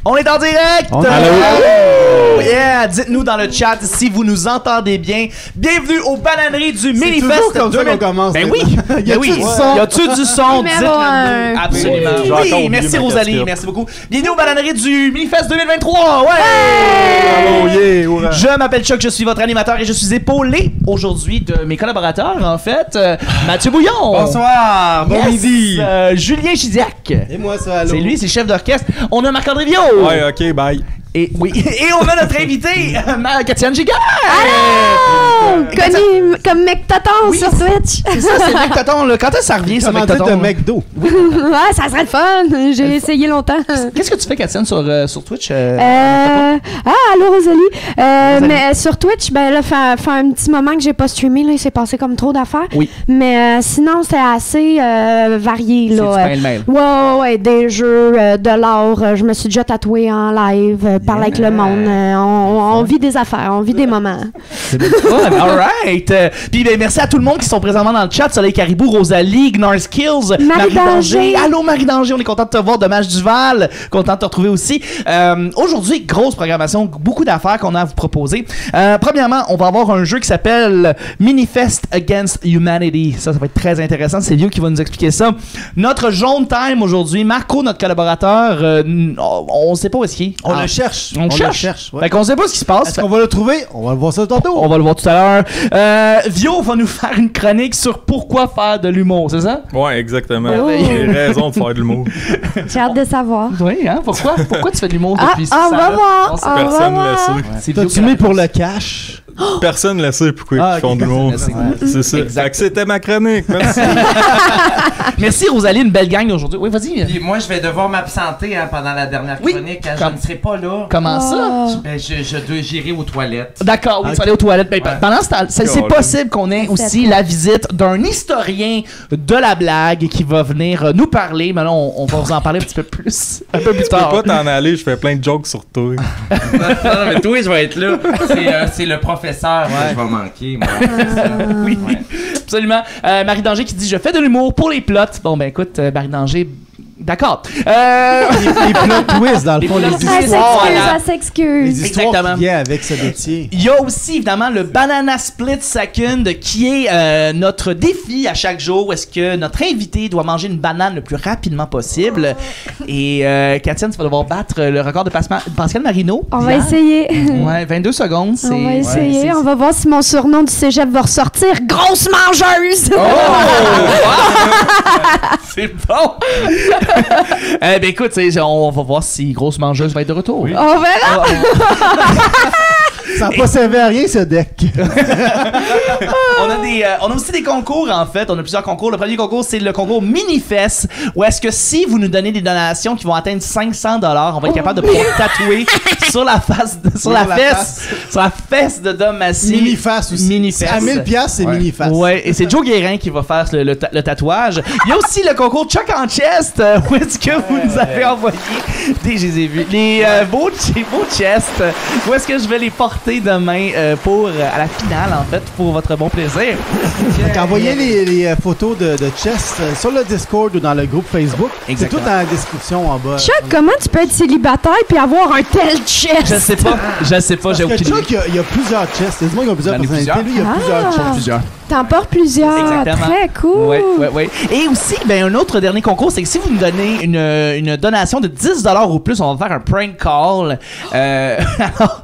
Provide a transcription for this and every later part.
On est en direct! Allô? Yeah! Dites-nous dans le chat si vous nous entendez bien. Bienvenue aux bananeries du Minifest. C'est toujours comme ça qu'on commence. Ben oui! Y a-tu du son? Y a-tu du son? Dites-le nous. Absolument. Oui, Merci Rosalie, merci beaucoup. Bienvenue aux bananeries du Minifest 2023. Ouais! Bravo, yeah, hurrah. Je m'appelle Chuck, je suis votre animateur et je suis épaulé aujourd'hui de mes collaborateurs, en fait. Mathieu Bouillon. Bonsoir, bon Yes. midi. Julien Chidiac. Et moi, ça, allô? C'est lui, c'est chef d'orchestre. On a Marc-André Viau. Ouais, ok, bye. Et oui, et on a notre invité, Katiane Giguère. Allô! Connu comme Mectaton Oui, sur Twitch. C'est ça, c'est Mectaton, là. Quand est-ce que ça revient, ça, Commandite Mectaton? de McDo. Ouais, ça serait le fun. J'ai essayé longtemps. Qu'est-ce que tu fais, Katiane, sur Twitch? Allô Rosalie. Mais sur Twitch, ben là, fait un petit moment que j'ai pas streamé, là, il s'est passé comme trop d'affaires. Oui. Mais sinon, c'est assez varié, C'est là. du pêle-mêle. Ouais, des jeux, de l'art. Je me suis déjà tatouée en live, parler avec le monde. On vit des affaires, on vit des moments. C'est bien fun. All right. Puis ben, merci à tout le monde qui sont présentement dans le chat. Soleil Caribou, Rosalie, Gnar Skills, Marie Danger. Allô Marie Danger, on est content de te voir. Dommage Duval, content de te retrouver aussi. Aujourd'hui, grosse programmation, beaucoup d'affaires qu'on a à vous proposer. Premièrement, on va avoir un jeu qui s'appelle Minifest Against Humanity. Ça va être très intéressant. C'est Vieux qui va nous expliquer ça. Notre jaune time aujourd'hui, Marco, notre collaborateur, on sait pas où est-ce qu'il est. On le cherche. On le cherche. Fait qu'on sait pas ce qui se passe. Est-ce qu'on va le trouver? On va le voir ça tantôt. On va le voir tout à l'heure. Vio va nous faire une chronique sur pourquoi faire de l'humour, c'est ça? Ouais, exactement. Oh. J'ai raison de faire de l'humour. J'ai hâte de savoir. Oui, hein? Pourquoi tu fais de l'humour depuis on va voir. On sait On va Personne ne le voir. sait. C'est Vio T'as-tu qui mis la- pour le cash? Personne ne le sait pourquoi Ah, ils font ok, de l'humour. personne ne C'est ça. Exact. Fait que c'était ma chronique. Merci. Merci Rosalie, une belle gang aujourd'hui. Oui, vas-y. Puis moi, je vais devoir m'absenter pendant la dernière Oui. chronique. Hein, Comme- je ne serai pas là. Comment ça? Ben, j'irai aux toilettes. D'accord, oui, tu vas aller aux toilettes. Ben, pendant ce temps, c'est Colin. possible qu'on ait aussi la visite d'un historien de la blague qui va venir nous parler. Mais là, on va vous en parler un petit peu plus Tu peux pas t'en aller, je fais plein de jokes sur toi. non, mais toi, je vais être là. C'est le professeur que je vais manquer. Moi. Oui, absolument. Marie Danger qui dit « Je fais de l'humour pour les plots ». Bon, ben écoute, Marie Danger, d'accord. Les plot twists, dans le fond, Les les plot Elle twists. histoires. s'excuse, Voilà. elle s'excuse. Les histoires Exactement. qui viennent avec ce métier. Il y a aussi évidemment le Banana Split Second qui est notre défi à chaque jour. Est-ce que notre invité doit manger une banane le plus rapidement possible? Et Katiane, tu vas devoir battre le record de Pascal Marino. On va Hier. essayer. Ouais, 22 secondes. On va Ouais, essayer. c'est- On va voir si mon surnom du cégep va ressortir. Grosse mangeuse! Oh! C'est bon! Ben écoute, on va voir si Grosse Mangeuse va être de retour. On verra! Ça n'a pas servi à rien, ce deck. On a aussi des concours, en fait. On a plusieurs concours. Le premier concours, c'est le concours Minifest, où est-ce que si vous nous donnez des donations qui vont atteindre 500 $, on va être capable de pouvoir tatouer sur la face, sur la fesse de Dom Massy. Mini-face aussi. Mini-face. À 1000$, c'est mini-face. Ouais, et c'est Joe Guérin qui va faire le tatouage. Il y a aussi le concours Chuck en chest, où est-ce que vous nous avez envoyé je les ai vus, les beaux chests, où est-ce que je vais les porter demain pour à la finale, en fait, pour votre bon plaisir. Donc, envoyez les photos de chess sur le Discord ou dans le groupe Facebook. C'est Exactement. tout dans la description en bas. Chuck, comment tu peux être célibataire puis avoir un tel chest? Je sais pas, j'ai Parce que aucune Chuck, idée. il y a plusieurs chests. C'est du monde qui a plusieurs J'en ai personnalités. plusieurs. Lui, il y a Ah. plusieurs chests. Plusieurs. T'en portes plusieurs. Exactement. Très cool. Ouais. Et aussi, ben, un autre dernier concours, c'est que si vous nous donnez une donation de 10 $ ou plus, on va faire un prank call. Alors,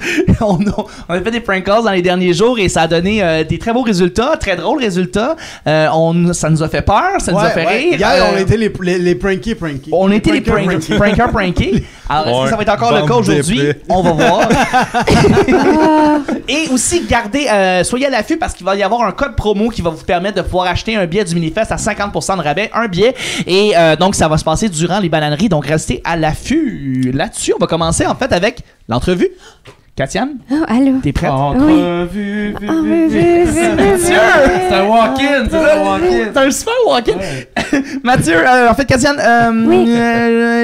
on a fait des prank calls dans les derniers jours et ça a donné des très beaux résultats, très drôles résultats. Ça nous a fait peur, ça nous a fait rire. Hier, on était les pranky. On était les prankers prankés. Alors, est-ce que ça va être encore le cas Bande aujourd'hui? d'épais. On va voir. Et aussi, soyez à l'affût parce qu'il va y avoir un code promo qui va vous permettre de pouvoir acheter un billet du Minifest à 50% de rabais, un billet. Et donc, ça va se passer durant les bananeries. Donc, restez à l'affût là-dessus. On va commencer en fait avec l'entrevue. Katiane, Oh, allô? t'es prête? Entrevue, Mathieu! C'est un walk-in, c'est un walk-in. C'est un super walk-in. Mathieu, en fait, Katiane, Oui.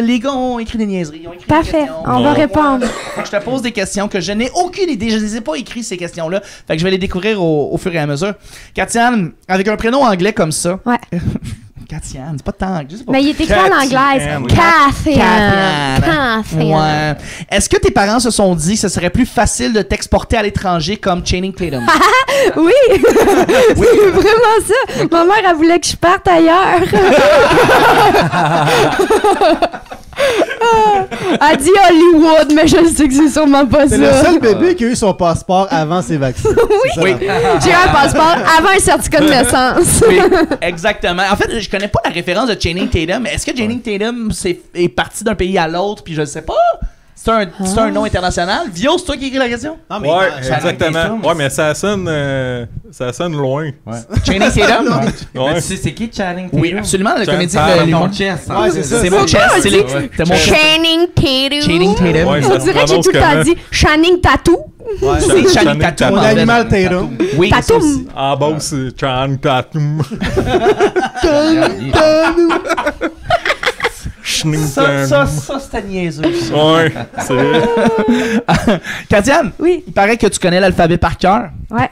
les gars ont écrit des niaiseries. Ils ont écrit des Parfait. questions. On va répondre. Je te pose des questions que je n'ai aucune idée. Je ne les ai pas écrites, ces questions-là. Fait que je vais les découvrir au fur et à mesure. Katiane, avec un prénom anglais comme ça, Ouais. Katiane, c'est pas tant. Je sais pas. Mais il est écrit en anglais. Cathian. Ouais. Est-ce que tes parents se sont dit que ce serait plus facile de t'exporter à l'étranger comme Channing Tatum? Oui, c'est vraiment ça. Ma mère, elle voulait que je parte ailleurs. Elle dit Hollywood, mais je sais que c'est sûrement pas C'est ça. le seul bébé qui a eu son passeport avant ses vaccins. Oui, j'ai eu un passeport avant un certificat de naissance. Oui, exactement. En fait, je connais pas la référence de Channing Tatum, mais est-ce que Channing Tatum est parti d'un pays à l'autre, puis je sais pas? C'est un nom international? Vio, c'est toi qui écris la question? Non, mais Ouais, Channing exactement. Tatum, Ouais, mais ça sonne loin. Channing Tatum? Mais Ouais. tu sais, c'est qui Channing Tatum? Oui, absolument, le Channing comédien Tatum. de l'humour. Mon chest. Ouais, c'est ça. C'est mon chest, c'est mon chest. Channing Tatum. Channing Tatum. Ouais, ça On se dirait que j'ai prononce tout le temps comment? dit Channing Tattoo. ouais. C'est Channing Channing Tatum. Tatum. en fait. L'animal Tatum. Oui, ça Tatum. aussi. En bas, c'est Channing Tatum. Ça, c'était niaiseux. ça. Ouais, c'est vrai. Katiane, Oui, il paraît que tu connais l'alphabet par cœur. ouais.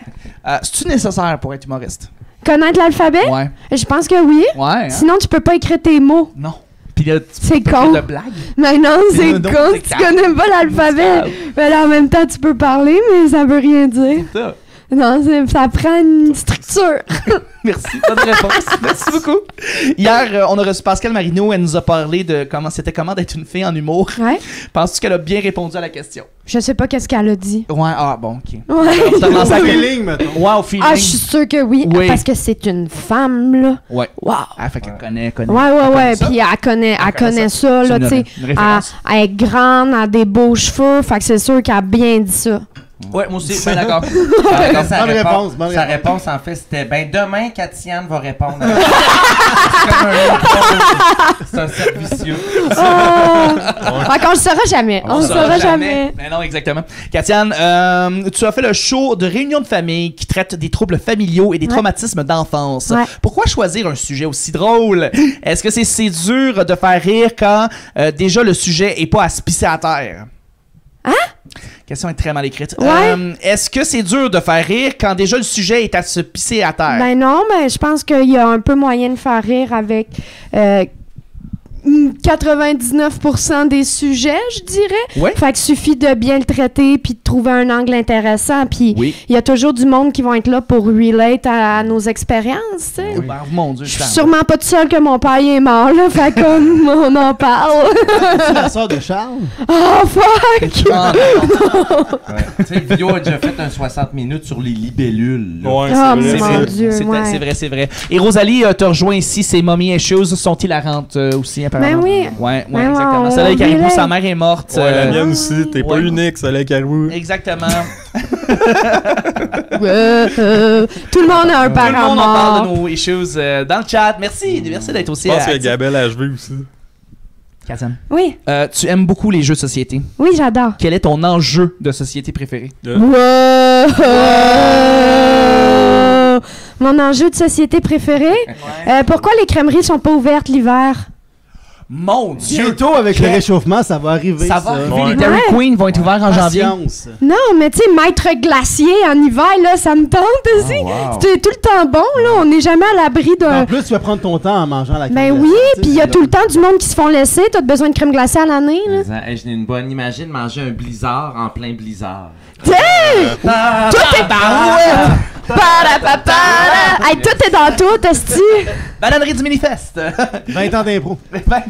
C'est-tu nécessaire pour être humoriste? Connaître l'alphabet? Ouais. Je pense que oui. Ouais. Hein? Sinon, tu peux pas écrire tes mots. Non. Puis là, tu C'est fais con. de blagues. Mais non, c'est non, con. c'est Si tu calme. connais pas l'alphabet, mais là, en même temps, tu peux parler, mais ça veut rien dire. Ça. Non, ça prend une structure. Merci, bonne réponse. Merci beaucoup. Hier, on a reçu Pascal Marino. Elle nous a parlé de comment d'être une fille en humour. Ouais. Penses-tu qu'elle a bien répondu à la question? Je sais pas qu'est-ce qu'elle a dit. Ouais, ah bon, ok. Ouais. On t'a lancé à Au quel- feeling, mettons. Ouais, au feeling. Ah, je suis sûre que oui, Oui. parce que c'est une femme, là. Ouais. Wow. Ah, fait qu'elle connaît. Ouais. ça? Puis elle connaît ça, C'est là, une- tu sais. une référence. Elle est grande, elle a des beaux cheveux, fait que c'est sûr qu'elle a bien dit ça. Ouais, moi aussi, ben d'accord. Sa Bonne réponse, bonne Sa réponse. réponse, en fait, c'était ben demain, Katiane va répondre. C'est comme un autre. C'est un servicieux. Fait qu'on le saura jamais. On le saura jamais. Mais non, exactement. Katiane, tu as fait le show de réunion de famille qui traite des troubles familiaux et des Ouais. traumatismes d'enfance. Ouais. Pourquoi choisir un sujet aussi drôle? Est-ce que c'est dur de faire rire quand déjà le sujet est pas à se pisser à terre? Hein? Question est très mal écrite. Ouais. Est-ce que c'est dur de faire rire quand déjà le sujet est à se pisser à terre? Ben non, mais je pense qu'il y a un peu moyen de faire rire avec 99% des sujets, je dirais. Ouais. Fait qu'il suffit de bien le traiter puis de trouver un angle intéressant. Puis Oui. il y a toujours du monde qui vont être là pour relate à nos expériences, tu sais. Ben, mon Dieu, Je suis sûrement pas toute seule que mon père il est mort, là. Fait comme on en parle. C'est la sœur de Charles. Oh fuck! Ah, non. Tu sais, Vio a déjà fait un 60 minutes sur les libellules. là. Ouais, Oh, c'est mon vrai. Dieu. C'est ouais. c'est vrai. Et Rosalie te rejoint ici. Ses mommy issues sont hilarantes aussi, apparemment. Ben oui. Ouais, Ben exactement. on Soleil Caribou, relate. sa mère est morte. Ouais, la mienne aussi. T'es pas ouais. unique, Soleil Caribou. Exactement. Tout le monde a un Tout le parent monde en parle de mort. nos issues dans le chat. Merci d'être aussi Je pense qu'il y a actif. Gabelle HV aussi. Katiane, Oui, tu aimes beaucoup les jeux de société. oui, j'adore. Quel est ton enjeu de société préféré? Wow! Mon enjeu de société préféré? Pourquoi les crèmeries sont pas ouvertes l'hiver? Mon Dieu! Bientôt, avec le réchauffement, ça va arriver. Ça va arriver. Ouais. Les Dairy Queen vont être ouverts en janvier. Patience. Non, mais tu sais, maître glacier en hiver, là, ça me tente aussi. wow. C'est tout le temps bon, là. On n'est jamais à l'abri d'un... En plus, tu vas prendre ton temps en mangeant la crème Ben glacée, oui, tu sais, puis il y a c'est tout le là. temps du monde qui se font laisser. T'as besoin de crème glacée à l'année, là. Hey, je n'ai une bonne. Imagine manger un blizzard en plein blizzard. Tout est barouette! Para-pa-para! Hey, tout est dans tout, esti! Bananerie du Minifest. 20 ans d'impro. 25.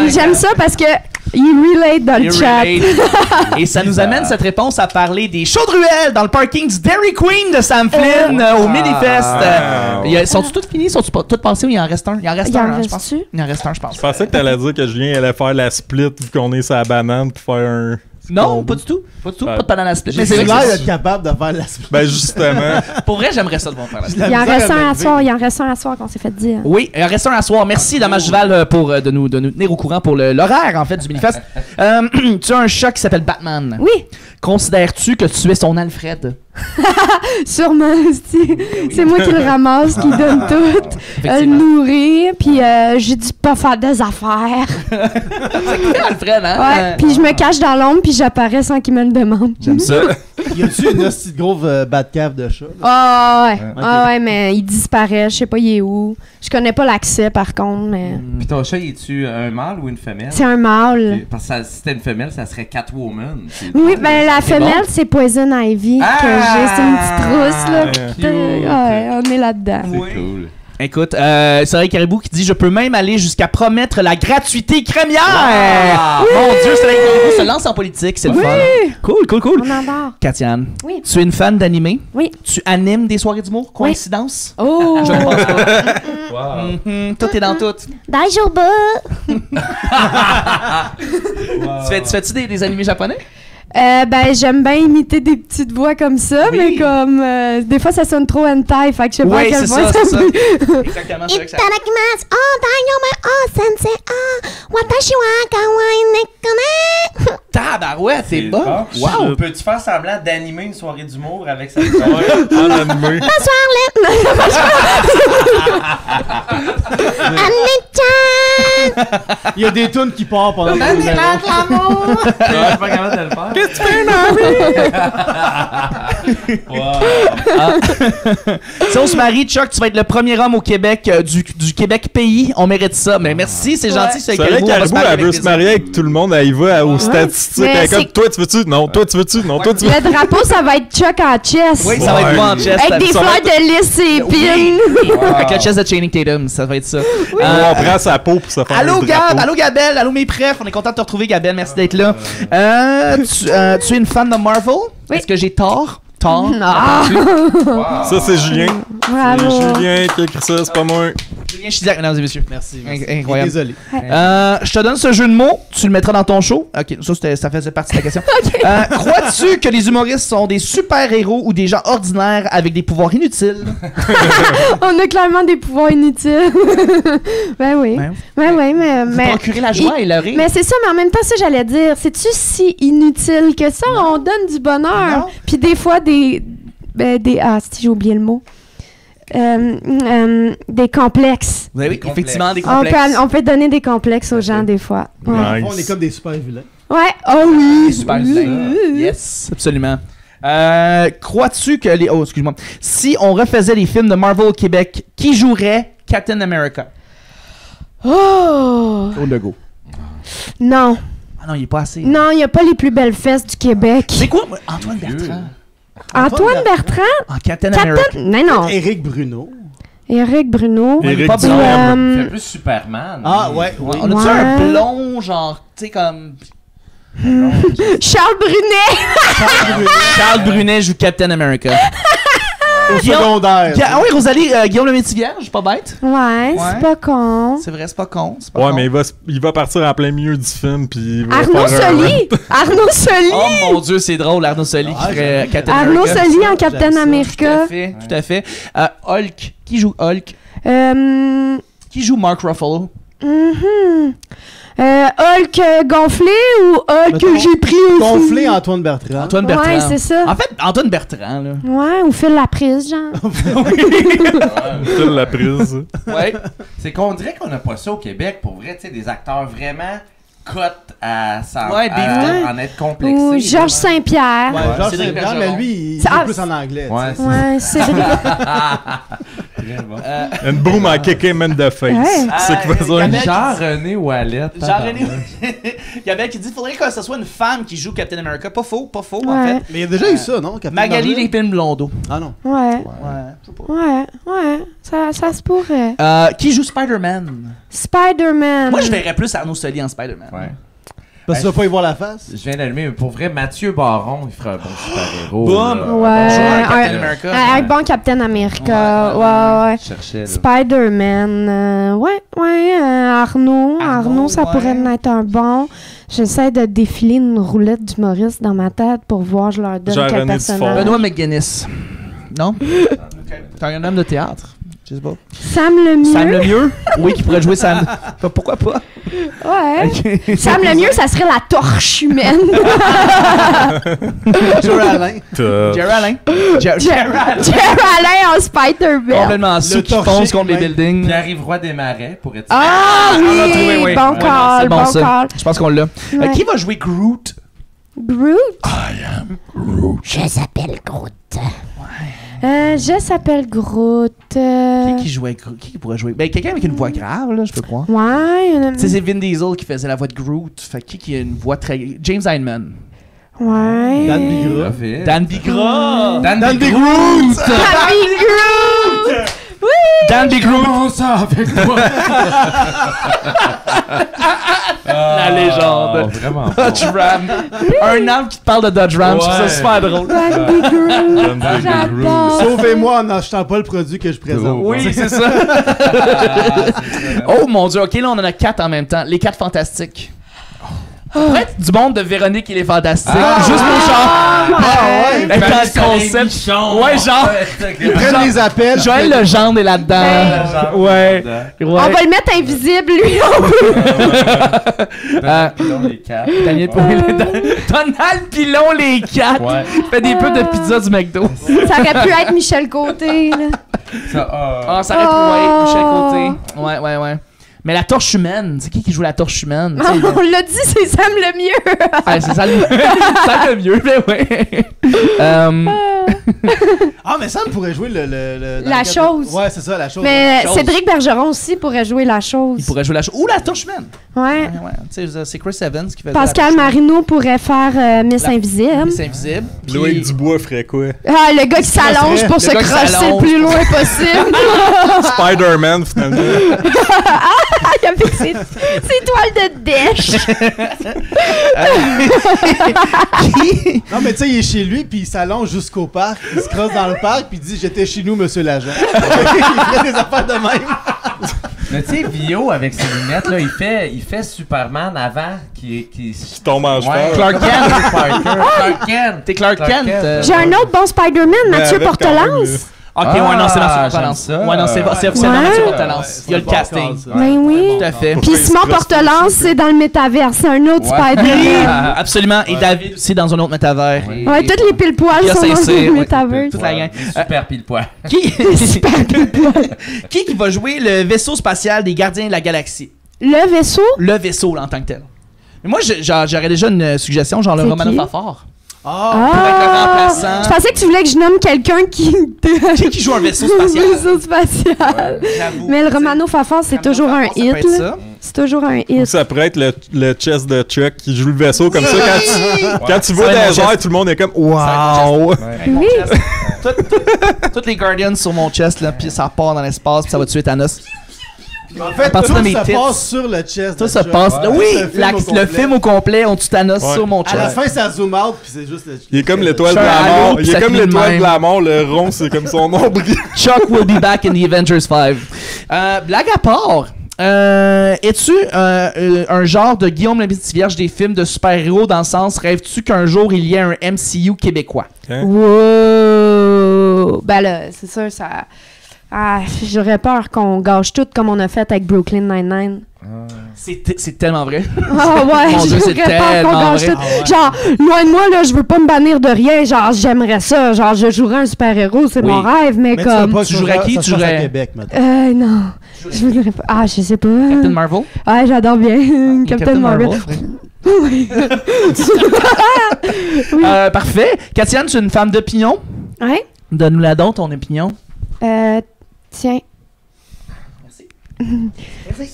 J'aime ça parce que il relate dans le You chat. relate. Et ça nous amène cette réponse à parler des shows de ruelle dans le parking du Dairy Queen de Sam Flynn au Minifest. Sont-ils tous finis? Sont-ils tous passés ou il en reste un? Il en reste Il en un, hein, je pense. reste-tu? Il en reste un, je pense. Je pensais que t'allais dire que Julien allait faire la split vu qu'on est sur la banane pour faire un. Non, pas du tout. Pas du tout. Ouais. Pas de banane à split. J'ai Mais c'est vrai l'air que d'être capable de faire la Ben justement. pour vrai, j'aimerais ça de voir faire la split. Il en reste un à soir, il en reste un à soir qu'on s'est fait dire. Oui, il en reste un à soir. Merci, Damas Duval, pour de nous tenir au courant pour l'horaire, en fait, du Minifest. Tu as un chat qui s'appelle Batman. Oui, Considères-tu que tu es son Alfred? sûrement, esti. C'est moi qui le ramasse, qui donne tout, le Effectivement. nourrir, puis j'ai dit pas faire des affaires. Alfred, hein? Ouais, puis je me cache dans l'ombre, puis j'apparais sans qu'il me le demande. J'aime ça. Y a-tu une hostie de gros Batcave de chat? Ouais, mais il disparaît. Je sais pas, il est où. Je connais pas l'accès, par contre, mais... Puis ton chat, es-tu un mâle ou une femelle? C'est un mâle. Parce que si c'était une femelle, ça serait Catwoman. Oui, ben la femelle, c'est Poison Ivy que j'ai. C'est une petite rousse, là. cute. Ouais, on est là-dedans. C'est cool. Écoute, c'est vrai Caribou qui dit « Je peux même aller jusqu'à promettre la gratuité crémière! Mon Dieu, c'est Caribou se lance en politique, c'est le fun. Cool. On adore. Katiane, Oui. tu es une fan d'animé? Oui. Tu animes des soirées d'humour? Coïncidence? Oh! Je ne pense pas. Tout est dans tout. Daijoubu! Tu fais-tu des animés japonais? Ben, j'aime bien imiter des petites voix comme ça, Oui. mais comme... des fois, ça sonne trop hentai, fait que je sais pas à Oui, quelle c'est voix ça, c'est ça. peut- Exactement, c'est vrai que ça... Itadakimasu! Oh, daijoubu! Oh, sensei! Oh, watashi wa kawaii nekone! Tabarouette, c'est bon. Wow! Peux-tu faire semblant d'animer une soirée d'humour avec cette voix? En animé. Bonsoir, les... Anne-chan! Il y a des tunes qui partent pendant le numéro. Je suis pas capable de le faire. Qu'est-ce que tu fais, Si on se marie, Chuck, tu vas être le premier homme au Québec, du Québec pays. On mérite ça. Mais merci, c'est gentil. C'est vrai qu'Aribou, elle veut se marier avec tout le monde. Elle y va aux statistiques. Mais Elle est comme, c'est- toi, tu veux-tu? Non. Toi, tu veux-tu? Non. Toi, tu veux Le drapeau, ça va être Chuck en chess. Oui, ça va être moi en chest. Avec des Ça va fleurs être- de lys et épines. Avec le chest de Channing Tatum, ça va être ça. On prend sa peau pour se faire Allô un Gab, drapeau. allô Gabelle, allô mes prefs, on est content de te retrouver Gabelle, merci d'être là. Tu es une fan de Marvel? Oui. Est-ce que j'ai tort? Tort? Ah! Ça, c'est Julien. Bravo. C'est Julien qui a écrit ça, c'est pas moi. Julien Chidiac, mesdames et messieurs. Merci. Incroyable. Désolé. Je te donne ce jeu de mots, tu le mettras dans ton show. Ok, ça faisait partie de la question. Crois-tu que les humoristes sont des super-héros ou des gens ordinaires avec des pouvoirs inutiles? On a clairement des pouvoirs inutiles. Ben oui. Ouais. Ben oui, mais... Vous procurez la joie et le rire. Mais c'est ça, mais en même temps, ça, j'allais dire, c'est-tu si inutile que ça? On donne du bonheur. Non. Puis des fois, si j'ai oublié le mot. Des complexes. Vous avez Des effectivement des On complexes. peut donner des complexes aux gens, des fois. Ouais. Nice. On est comme des super vilains. Ouais, oh oui! Des super vilains. Yes, absolument. Crois-tu que les... Oh, excuse-moi. Si on refaisait les films de Marvel au Québec, qui jouerait Captain America? Oh! Claude Legault. Non. Ah non, il est pas assez. Non, il n'y a pas les plus belles fesses du Québec. C'est quoi, moi? Antoine Bertrand? Antoine Bertrand? En Captain America. Captain... Non. Éric Bruno. Éric Bruno. Éric pas Duhem. blond. C'est plus Superman. Ah, ouais, oui. On a-tu Ouais. un blond, genre, tu sais, comme... Charles Brunet! Charles Brunet joue Captain America. Au secondaire. Ah oui, Rosalie, Guillaume le Métis-Vierge, pas bête. Ouais, c'est pas con. C'est vrai, c'est pas con. C'est pas Ouais, con. mais il va partir en plein milieu du film, puis il va Arnaud faire un- Soli! Arnaud Soli! Oh mon Dieu, c'est drôle, Arnaud Soli qui ferait Captain Arnaud America. Soli en j'aime Captain ça. Tout à America. fait, tout à fait. Hulk, qui joue Hulk? Qui joue Mark Ruffalo? Hulk gonflé ou Hulk Mettons, que j'ai pris aussi? Gonflé Antoine Bertrand. Antoine Bertrand. Ouais, c'est ça. En fait, Antoine Bertrand, là. Ouais, ou Phil Laprise, genre. File la prise. Ouais. C'est qu'on dirait qu'on n'a pas ça au Québec, pour vrai, tu sais, des acteurs vraiment cotes à Ouais, des- en être complexés. Ou Georges Saint-Pierre. Ouais, Georges Cédric Saint-Pierre, Bergeron. mais lui, il C'est- joue ah, plus en anglais. Ouais, tu sais. Ouais, Cédric. très bon. Une boom a kick him in the face. Ouais. C'est ce qu'il va dire. Gabelle- Jean-René Ouellet. Jean-René. Gabelle qui dit qu'il faudrait que ce soit une femme qui joue Captain America. Pas faux, en Ouais. fait. Mais il y a déjà eu ça, non? Captain Magali Marvel? Lépine-Blondeau. Ah non. Ouais, Ouais, je sais pas. ouais. Ça se pourrait. Qui joue Spider-Man? Spider-Man. Moi, je verrais plus Arnaud Soli en Spider-Man. Ouais. Parce que tu vas pas y voir la face. Je viens d'allumer, mais pour vrai, Mathieu Baron, il ferait un bon super-héros. Boum. là. Ouais. Bonjour, un- Captain America. Un bon Captain America. Ouais. Je cherchais, là. Spider-Man. Arnaud, ça ouais. pourrait être un bon. J'essaie de défiler une roulette d'humoriste dans ma tête pour voir, je leur donne quel Jean-René personnage. Benoît McGuinness. Non? T'as un homme de théâtre? Je sais pas. Sam Lemieux. Sam Lemieux? Oui, qui pourrait jouer Sam. Pourquoi pas? Ouais. Ok. Sam Lemieux, ça serait la torche humaine. Joe Alain. Jerry Alain. Jerry Alain. Jerry Alain en Spider-Man. Complètement sous qui torché fonce contre les humain. buildings. Pierre-Yves Roy Desmarais, pour être Ah on l'a oui, trouvé, oui. bon Ouais, call, c'est bon, bon ça. call. Je pense qu'on l'a. Ouais. Qui va jouer Groot? Groot? Je s'appelle Groot. Je s'appelle Groot. Qui pourrait jouer? Ben, quelqu'un avec une voix grave, là, je peux croire. Ouais. Tu sais, c'est Vin Diesel qui faisait la voix de Groot. Fait qui a une voix très... James Heinemann. Ouais. Dan Bigra. Dan Bigra! Dan Big Groot! Groot! Dan Big Groot! Comment ça avec toi? La légende. Vraiment. Dodge Ram. Un homme qui te parle de Dodge Ram, je trouve ça Ouais. super drôle. Dan Big Groot. J'adore. Sauvez-moi en n'achetant pas le produit que je présente. Oui, c'est ça. Oh mon dieu, ok, là on en a 4 en même temps. Les 4 fantastiques. Prête du monde de Véronique et les Fantastiques. Juste pour genre. ouais. Avec le concept. Ouais, genre. Ils prennent les appels. Joël Legendre est là-dedans. Ouais. On va le mettre invisible, lui. Les quatre. Daniel Donald Pilon, les 4. Ouais. Fait des peu de pizza du McDo. Ça aurait pu être Michel Côté, là. Ça, Ah, ça aurait pu être Michel Côté. Ouais. Mais la torche humaine, c'est qui joue la torche humaine? Tu sais, On l'a dit, c'est Sam le mieux. c'est ça le mieux, mais ouais. Ah, mais Sam pourrait jouer le dans La le cadre- chose. Ouais, c'est ça, la chose. Mais chose. Cédric Bergeron aussi pourrait jouer la chose. Il pourrait jouer la chose. Ou la torche humaine. Ouais. Ouais. Tu sais, c'est Chris Evans qui fait Pascal Marino pourrait faire Miss Invisible. C'est invisible. Puis- Loïc Dubois ferait quoi? Ah, le gars qui s'allonge pour Le se gars qui crosser le s'allonge. plus loin possible. Spider-Man, finalement. Il avait ses toiles de dèche. Non, mais tu sais, il est chez lui, puis il s'allonge jusqu'au parc, il se crosse dans le parc, puis il dit « J'étais chez nous, monsieur l'agent. » Il fait des affaires de même. Mais tu sais, Vio, avec ses lunettes, là, il fait Superman avant qui tombe en cheval. Clark Kent. Clark Kent. T'es Clark Kent. J'ai un autre bon Spider-Man, Mathieu avec Portelance. Ok, ouais, non, c'est Mathieu Ah, Portelance. j'aime ça. Ouais, non, c'est officiellement Ouais. Mathieu Portelance. Il y a le Bon casting. call, ça. Ben oui. Tout à fait. Puis Simon Portelance, c'est dans le métaverse. C'est un autre Ouais. Spider-Man. Absolument. Et David aussi dans un autre métavers. Oui. Ouais, toutes les pile-poils Il y a sont dans Saint-Cyr, le ouais. métaverse. Toute la gang. Super pile-poil. Qui va jouer le vaisseau spatial des Gardiens de la Galaxie? Le vaisseau? Le vaisseau, là, en tant que tel. Mais moi, j'aurais déjà une suggestion, genre le C'est Romano qui? Fafard. Ah! Pour être le remplaçant. Je pensais que tu voulais que je nomme quelqu'un qui... Qui joue un vaisseau spatial? vaisseau spatial. J'avoue. Mais le Romano Fafard, c'est toujours un Ça peut hit. être là. ça. C'est toujours un Ou hit. ça pourrait être le chest de Chuck qui joue le vaisseau comme ça. Quand tu Ça vois va être mon des airs, chest. tout le monde est comme Wow! Avec mon Oui. chest. Toutes les Guardians sur mon chest, là, puis ça part dans l'espace, puis ça va tuer Thanos. En fait, partir tout de mes se tits. passe sur le chest. Tout de se Chuck. passe. Ouais. Oui, Le film au complet. le film au complet, on tue Thanos Ouais. sur mon À la chest. fin, ça zoom out, puis c'est juste... Il est comme l'étoile de Je suis un la halo, mort. puis Il ça est comme finit de l'étoile même. de la mort. Le rond, c'est comme son nombril. Chuck will be back in the Avengers 5. Blague à part, es-tu un genre de Guillaume la Petite Vierge des films de super-héros dans le sens, rêves-tu qu'un jour il y ait un MCU québécois? Hein? Wow! Ben là, c'est sûr, ça... Ah, j'aurais peur qu'on gâche tout comme on a fait avec Brooklyn Nine-Nine. C'est tellement vrai. Ah ouais, Mon Dieu, c'est j'aurais peur qu'on tellement gâche vrai. tout. Genre, loin de moi, là, je veux pas me bannir de rien. Genre, j'aimerais ça. Genre, je jouerais un super-héros, c'est Oui. mon rêve, mais Mais tu veux comme... pas que Tu jouerais qui? ça Tu se passe à jouerais- Québec, maintenant. Non. Je voudrais pas... Ah, je sais pas. Captain Marvel? Ouais, j'adore bien. Captain Marvel. Oui. Oui. Parfait. Katiane, tu es une femme d'opinion? Ouais. Donne-nous la donc, ton opinion. Tiens. Merci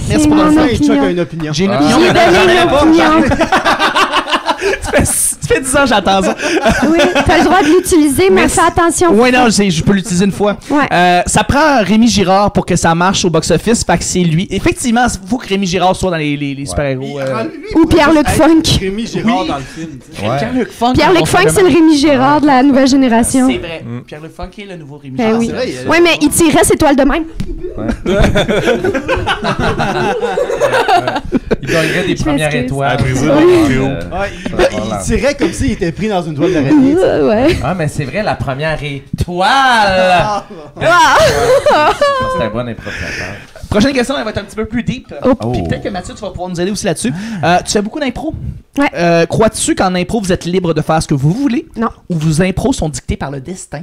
C'est pour mon le Enfin, Chuck a opinion. une opinion. J'ai une Ah. opinion. J'ai mais j'en donné avais une pas. opinion. Ça fait 10 ans que j'attends ça. Oui, t'as le droit de l'utiliser, mais Merci. fais attention. Ouais, non, je peux l'utiliser une fois. Ouais. Ça prend Rémi Girard pour que ça marche au box-office, fait que c'est lui. Effectivement, il faut que Rémi Girard soit dans les super-héros. Ou Pierre-Luc Funk. Rémi Girard Oui. dans le film. tu sais. Ouais. Pierre-Luc Funk. Pierre-Luc Funk, c'est le Rémi Gérard de la nouvelle génération. C'est vrai. Pierre-Luc Funk est le nouveau Rémi Ben Girard. oui. C'est vrai, il y a- Ouais, mais il tirait ses toiles de même. Il gagnerait des premières m'excuse. étoiles. À briser Ouais. le trio. Ouais, il tirait comme s'il était pris dans une toile d'araignée. Ouais. Ah, mais c'est vrai, la première étoile! C'était un bon improvisateur. Prochaine question, elle va être un petit peu plus deep. Oh. Puis peut-être que Mathieu, tu vas pouvoir nous aider aussi là-dessus. Tu fais beaucoup d'impro. Ouais. Crois-tu qu'en impro, vous êtes libre de faire ce que vous voulez? Non. Ou vos impros sont dictés par le destin?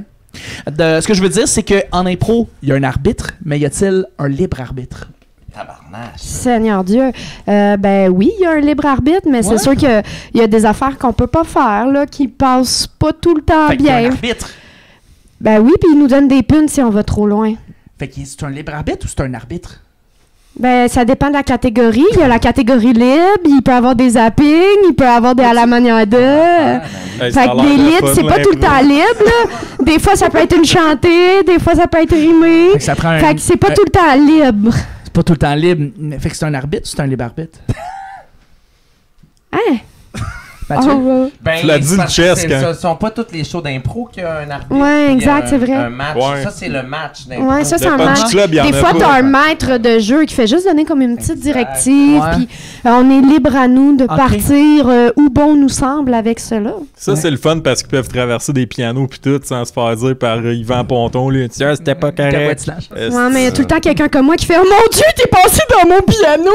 Ce que je veux dire, c'est qu'en impro, il y a un arbitre, mais y a-t-il un libre arbitre? Tabarnache. Seigneur Dieu. Ben oui, il y a un libre arbitre, mais c'est sûr qu'il y a des affaires qu'on peut pas faire, là, qui passent pas tout le temps Fait que t'es un bien. arbitre. Ben oui, puis il nous donne des punes si on va trop loin. Fait que c'est un libre arbitre ou c'est un arbitre? Ben, ça dépend de la catégorie. Il y a la catégorie libre, il peut avoir des zappings, il peut avoir des à la manière de. Hey, ça Fait a que l'air des de libres, fun, c'est pas tout le l'impro. temps libre, là. Des fois, ça peut être une chantée, des fois, ça peut être rimé. Fait que ça prend un... Fait que c'est pas tout le temps libre. C'est pas tout le temps libre. Fait que c'est un arbitre ou c'est un libre arbitre? Hein? Mathieu? Oh, Ben, Tu l'as dit, c'est parce le que chess, ce sont pas toutes les shows d'impro qu'il y a un arbitre. Ouais, puis exact, c'est vrai. Un match. Ouais. Ça, c'est le match d'impro. Ouais, ça, c'est un Le Punch match. Club, il y en Des a fois, pas. t'as un maître de jeu qui fait juste donner comme une petite Exact. directive, Ouais. puis on est libre à nous de Ok. partir où bon nous semble avec cela. Ça, c'est le fun parce qu'ils peuvent traverser des pianos pis tout sans se faire dire par Yvan Ponton, lui, tiens, c'était pas Capote correct. slash. Ouais, mais il y a tout le temps quelqu'un comme moi qui fait « Oh mon Dieu, t'es passé dans mon piano!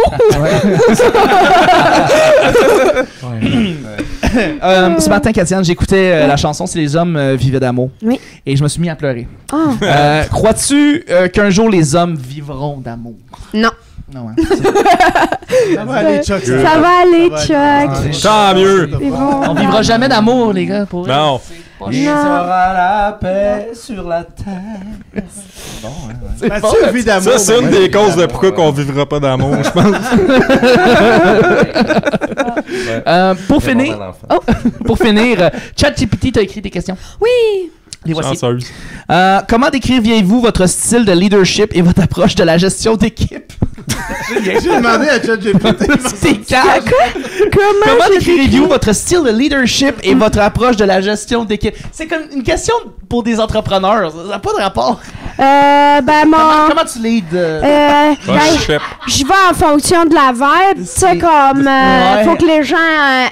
Ce matin, Katiane, j'écoutais la chanson « Si les hommes vivaient d'amour ». Oui. Et je me suis mis à pleurer. Ah, Crois-tu qu'un jour les hommes vivront d'amour? non. Non, hein. Ça va aller, Chuck. Ça va aller, Ça va aller. Chuck. Tant mieux! C'est bon. On vivra jamais d'amour, les gars, pour vrai. Non. Il Non. sera la paix sur la terre. Bon, ouais. Mathieu vit d'amour. Ça, c'est une des causes de pourquoi qu'on vivra pas d'amour, je pense. Pour C'est finir, bon, l'enfant. pour finir, ChatGPT t'a écrit des questions. Oui. Les voici. Chanceuse. Comment décririez-vous votre style de leadership et votre approche de la gestion d'équipe? J'ai demandé à ChatGPT. C'est calme. Comment décririez-vous votre style de leadership et votre approche de la gestion d'équipe? C'est comme une question pour des entrepreneurs. Ça n'a pas de rapport. Comment tu leads? Ouais, Ben, chef. je vais en fonction de la vibe, tu sais, comme, Ouais. faut que les gens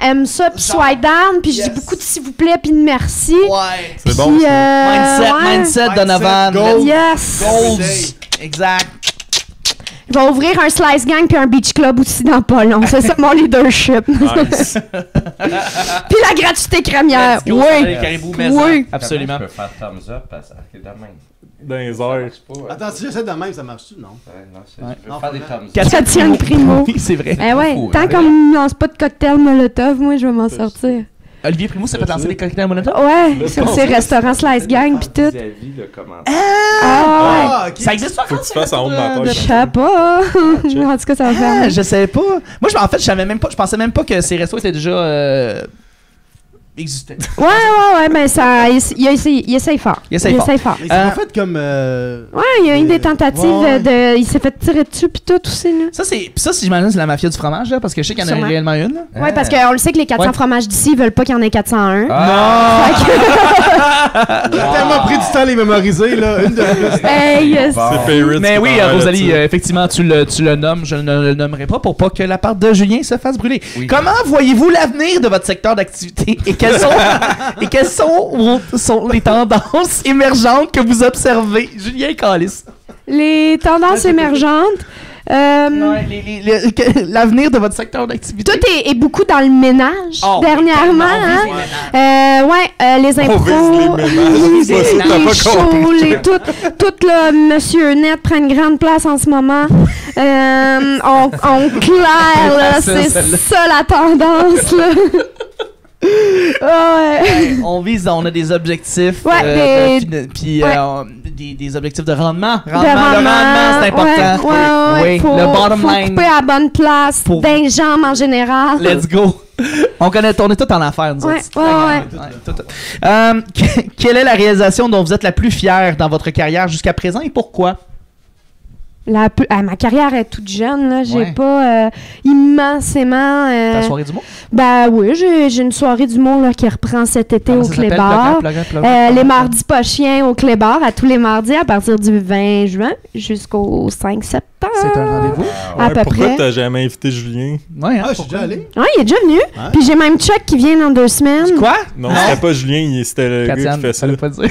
aiment ça, puis soient down, puis je dis beaucoup de s'il vous plaît, puis de merci. Ouais. C'est bon, Puis, ça. Mindset, Donovan. goals. Yes. Goals. Exact. Je vais ouvrir un Slice Gang puis un Beach Club aussi dans pas long. C'est ça mon leadership. Nice. Puis la gratuité crémière. Let's go, ça, les Oui. caribous maison. Oui. Absolument. Je peux faire thumbs up à ça. Ok, de même. Dans les Ça airs. marche pas. Ouais. Attends, si j'essaie de même, ça marche-tu? Non. Non, Ouais. je veux faire des thumbs up. Quatre- Tatiane Primo. Oui, c'est vrai. Eh ouais, fou, tant hein. qu'on me lance pas de cocktail Molotov, moi je vais m'en sortir. Olivier Primo, ça peut lancer des cocktails Molotov? Ouais, sur ces restaurants Slice Gang pis tout. Vis-à-vis le commentaire. Ah Ah, ok. Ça existe pas Faut que tu fasses en haut de ma ouais. tête. Je sais pas. En tout cas, ça va faire. Ah, je savais pas. Moi, en fait, je pensais même pas que ces restos étaient déjà existaient. Ouais, mais ça. Il essaye fort. Il essaye fort. fort. Mais c'est pas fait comme. Ouais, il y a eu des tentatives Ouais. de. Il s'est fait tirer dessus pis tout aussi, là. Ça, si j'imagine, c'est la mafia du fromage, là, parce que je sais qu'il y en a Sûrement. réellement une. Là. Ouais, parce qu'on le sait que les 400 Ouais. fromages d'ici, ils veulent pas qu'il y en ait 401. Ah! J'ai tellement pris du temps à les mémoriser, là. Une de plus. Hey, C'est Payrit Mais qui oui, t'envoie Rosalie, là-dessus. effectivement, tu le nommes. Je ne le nommerai pas pour pas que la part de Julien se fasse brûler. Oui. Comment voyez-vous l'avenir de votre secteur d'activité et quelles sont les tendances émergentes que vous observez? Julien Callis. les tendances émergentes. L'avenir de votre secteur d'activité. Tout est beaucoup dans le ménage Oh, dernièrement. on vise Hein? Les On impros, vise les ménages. les Ça, c'est- t'as les pas shows, compris. tout là, Monsieur Net prend une grande place en ce moment. On claire, là, c'est ça la tendance, là. Ouais. On a des objectifs. Ouais, Puis ouais. des objectifs de rendement. De Le rendement, c'est important. Ouais. Oui, Faut, le bottom faut line. couper à la bonne place, Pour- d'un jambes en général. Let's go. On est tous en affaires, nous Ouais, autres. ouais. Tout. Quelle est la réalisation dont vous êtes la plus fière dans votre carrière jusqu'à présent et pourquoi? Ma carrière est toute jeune, là. J'ai Ouais. pas immensément. Ta soirée du mot? Ben oui, j'ai une soirée d'humour là, qui reprend cet été Comment au ça s'appelle? Clébar. Plug. Les mardis pas chiens au Clébar, à tous les mardis à partir du 20 juin jusqu'au 5 septembre. C'est un rendez-vous. à peu Pourquoi près. t'as jamais invité Julien? Ouais, hein, Ah, je suis pourquoi? déjà allé. Ouais, il est déjà venu. Ouais. Puis j'ai même Chuck qui vient dans 2 semaines. Quoi? Non, c'était pas Julien, c'était le gars Katiane, qui fait ça. fallait pas dire.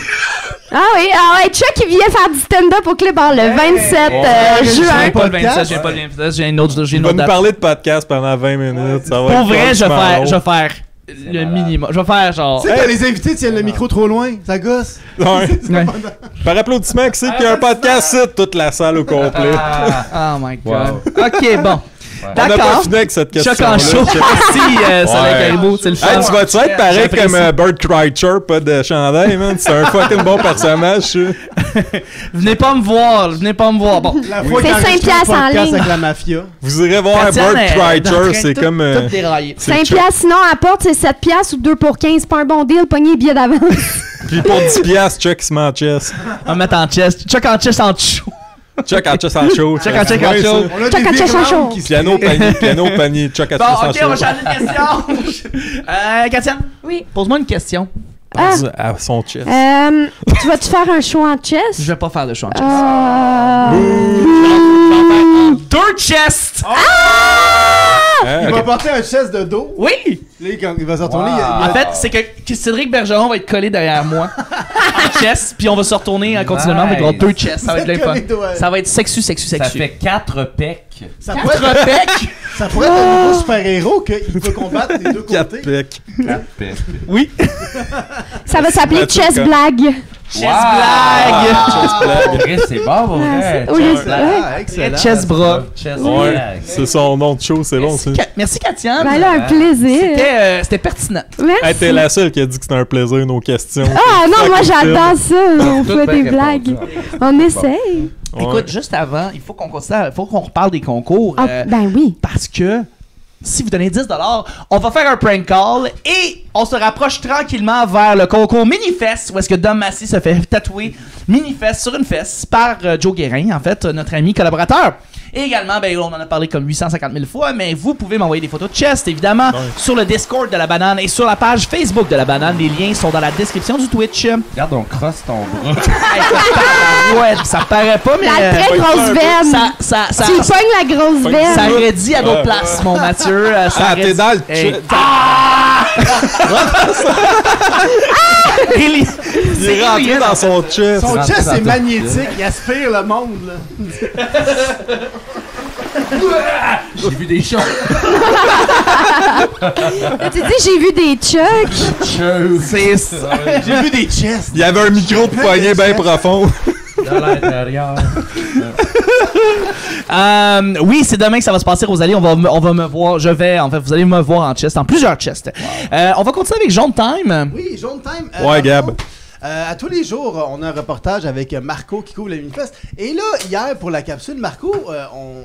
Ah oui, Chuck qui vient faire du stand-up au Clébar le 27 Je juin. viens pas le Podcast. 27, je viens pas le 27, j'ai une autre Il va nous date. parler de podcast pendant 20 minutes. Ça va Pour être vrai, je franchement long. vais faire le minimum. Je vais faire genre. Tu sais, quand les invités tiennent le micro trop loin, ça gosse. Ouais. Ouais. Par applaudissement, qui c'est qu'il y a un podcast, c'est toute la salle au complet. Oh my god. Ok, bon. On n'a pas D'accord. fini avec cette Choc question-là. en show. Merci, Soleil Ouais. Caribou, c'est le fun. Hey, tu vas-tu être pareil J'apprécie. comme Bird Kreischer, pas de chandail, man? C'est un fucking bon personnage, ça. Venez pas me voir, venez pas me voir. Bon. La fois C'est qu'il a 5 enregistré piastres un en podcast ligne. avec la mafia. Vous irez voir Tatiane Bird est dans le Kreischer, train c'est tout- comme... Tout déraillé. 5 piastres, sinon à porte, c'est 7 piastres ou 2 pour 15. C'est pas un bon deal, pogner les billets d'avance. Puis pour 10 piastres, check se met en chest. On va mettre en chest. Choc en chest en dessous. Check en chest en show. Check en chest en Ouais, show. ça. On a Check des out, check virements out. qui se Piano panier, check en Bon, chest en ok, on va show. changer de question. Katia, Oui. pose-moi une question. À son chest. Tu vas-tu faire un show en Je chess? vais pas faire de choix en chest. Deux chests! Il va porter un chest de dos. Oui! Là, quand il va se retourner, Wow. il y a- En fait, c'est que Cédric Bergeron va être collé derrière moi. En chest, puis on va se retourner continuellement avec Nice. deux chests. Ça va être bien fun. Collé doigt. Ça va être sexu. Ça fait 4 pecs. ça pourrait être, Bec! ça pourrait être un nouveau super-héros qu'il peut combattre des deux 4 côtés. pecs. 4 pecs. Oui! Ça va s'appeler Mathieu, Chess quand- Blague. Chest blague! Chris, c'est bon, pour vrai. Au lieu de- Chess blague. Ah, excellent. Chest bras. Chess Ouais, blague. c'est son nom de show, c'est bon, ça. Merci, Katiane. Ben là, un plaisir. C'était pertinent. Hey, t'es Merci. la seule qui a dit que c'était un plaisir, nos questions. Ah non, moi Fucking j'adore ça. On Tout fait bien des répondu. blagues. On essaye. Ouais. Écoute, juste avant, il faut qu'on considère, il faut qu'on reparle des concours. Ah, ben oui. Parce que si vous donnez 10$, on va faire un prank call et on se rapproche tranquillement vers le concours Minifest où est-ce que Dom Massy se fait tatouer Minifest sur une fesse par Joe Guérin, en fait, notre ami collaborateur. Et également, ben, on en a parlé comme 850 000 fois, mais vous pouvez m'envoyer des photos de chest, évidemment, sur le Discord de La Banane et sur la page Facebook de La Banane. Les liens sont dans la description du Twitch. Regarde, on crosse ton bras. Ouais, ça paraît pas, mais... La très grosse veine. ça Tu pognes la grosse veine. ça aurait dit à d'autres places, mon Mathieu. Ça Ah, aurait t'es dit- dans le Hey. chat. Il Il est rentré dans son chest. Son rentre chest dans est tout. magnétique, il aspire le monde. Là. J'ai vu des choses. Tu dis, j'ai vu des chucks. C'est ça. J'ai vu des chests. Il y avait un micro de poignet bien profond. Dans l'intérieur. Oui, c'est demain que ça va se passer, Rosalie. On va me voir. Vous allez me voir en chest, en plusieurs chests. On va continuer avec Jaune Time. Oui, Jaune Time. Ouais, Gab. À tous les jours, on a un reportage avec Marco qui couvre la Minifest. Et là, hier, pour la capsule, Marco,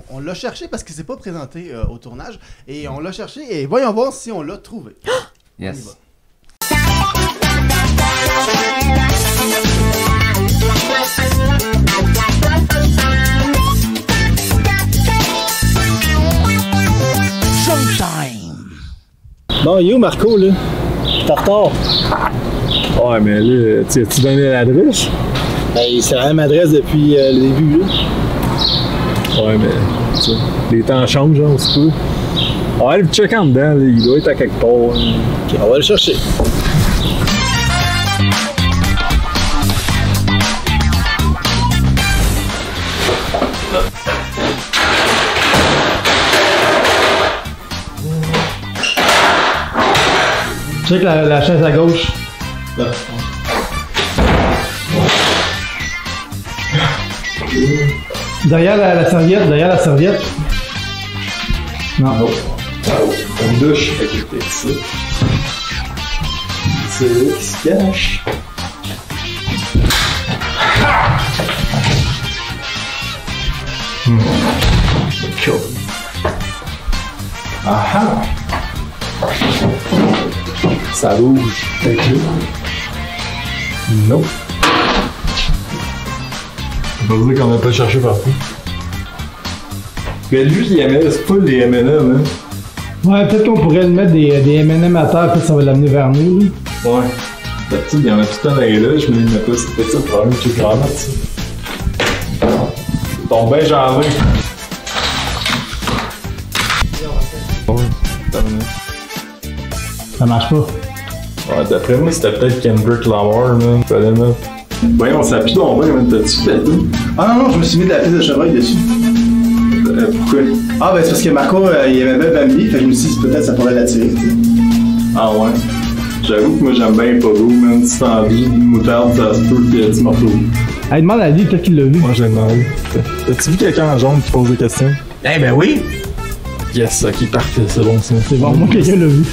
on l'a cherché parce qu'il s'est pas présenté au tournage. Et on l'a cherché et voyons voir si on l'a trouvé. Yes. Jaune Time. Bon, yo, Marco, là. T'es en retard. Ouais, mais là, tu as-tu donné l'adresse? Ben, c'est la même adresse depuis le début, là. Ouais, mais, tu sais, les temps changent, genre, un petit peu. On va aller le checker en dedans, là. Il doit être à quelque part. Ok, on va le chercher. Check la chaise à gauche. Là. Derrière la serviette, Non. Une douche, fait que peut-être ça. C'est là qui se cache. Cool. Ah Ça bouge. Fait que là. Non. Ça veut dire qu'on n'a pas cherché partout. Mais lui, il aimait, c'est pas les M&M, hein? Ouais, peut-être qu'on pourrait le mettre des M&M à terre, peut-être ça va l'amener vers nous. Là. Ouais. D'habitude, il y en a tout le temps dans les loges, mais il n'y en a pas. C'est peut-être ça le problème, tu peux vraiment ça. C'est ton bien genré. Ça marche pas. Ouais, d'après moi, c'était peut-être Kendrick Lamar, man. Fallait mettre. Voyons, ça pue donc bien, man. T'as-tu fait tout? Ah non, je me suis mis de la piste de chevreuil dessus. Pourquoi? Ah ben c'est parce que Marco, il aimait bien Bambi, fait que je me suis dit peut-être ça pourrait l'attirer. Ah ouais? J'avoue que moi j'aime bien les pogos, man. Si t'en dis une moutarde, ça se peut que tu m'en retrouves. Hey, demande à lui, peut-être qu'il l'a vu. Moi j'ai demandé. As-tu vu quelqu'un en jaune qui pose des questions? Eh ben oui! Yes, ok, parfait, c'est bon ça. C'est bon, moi, quelqu'un l'a vu.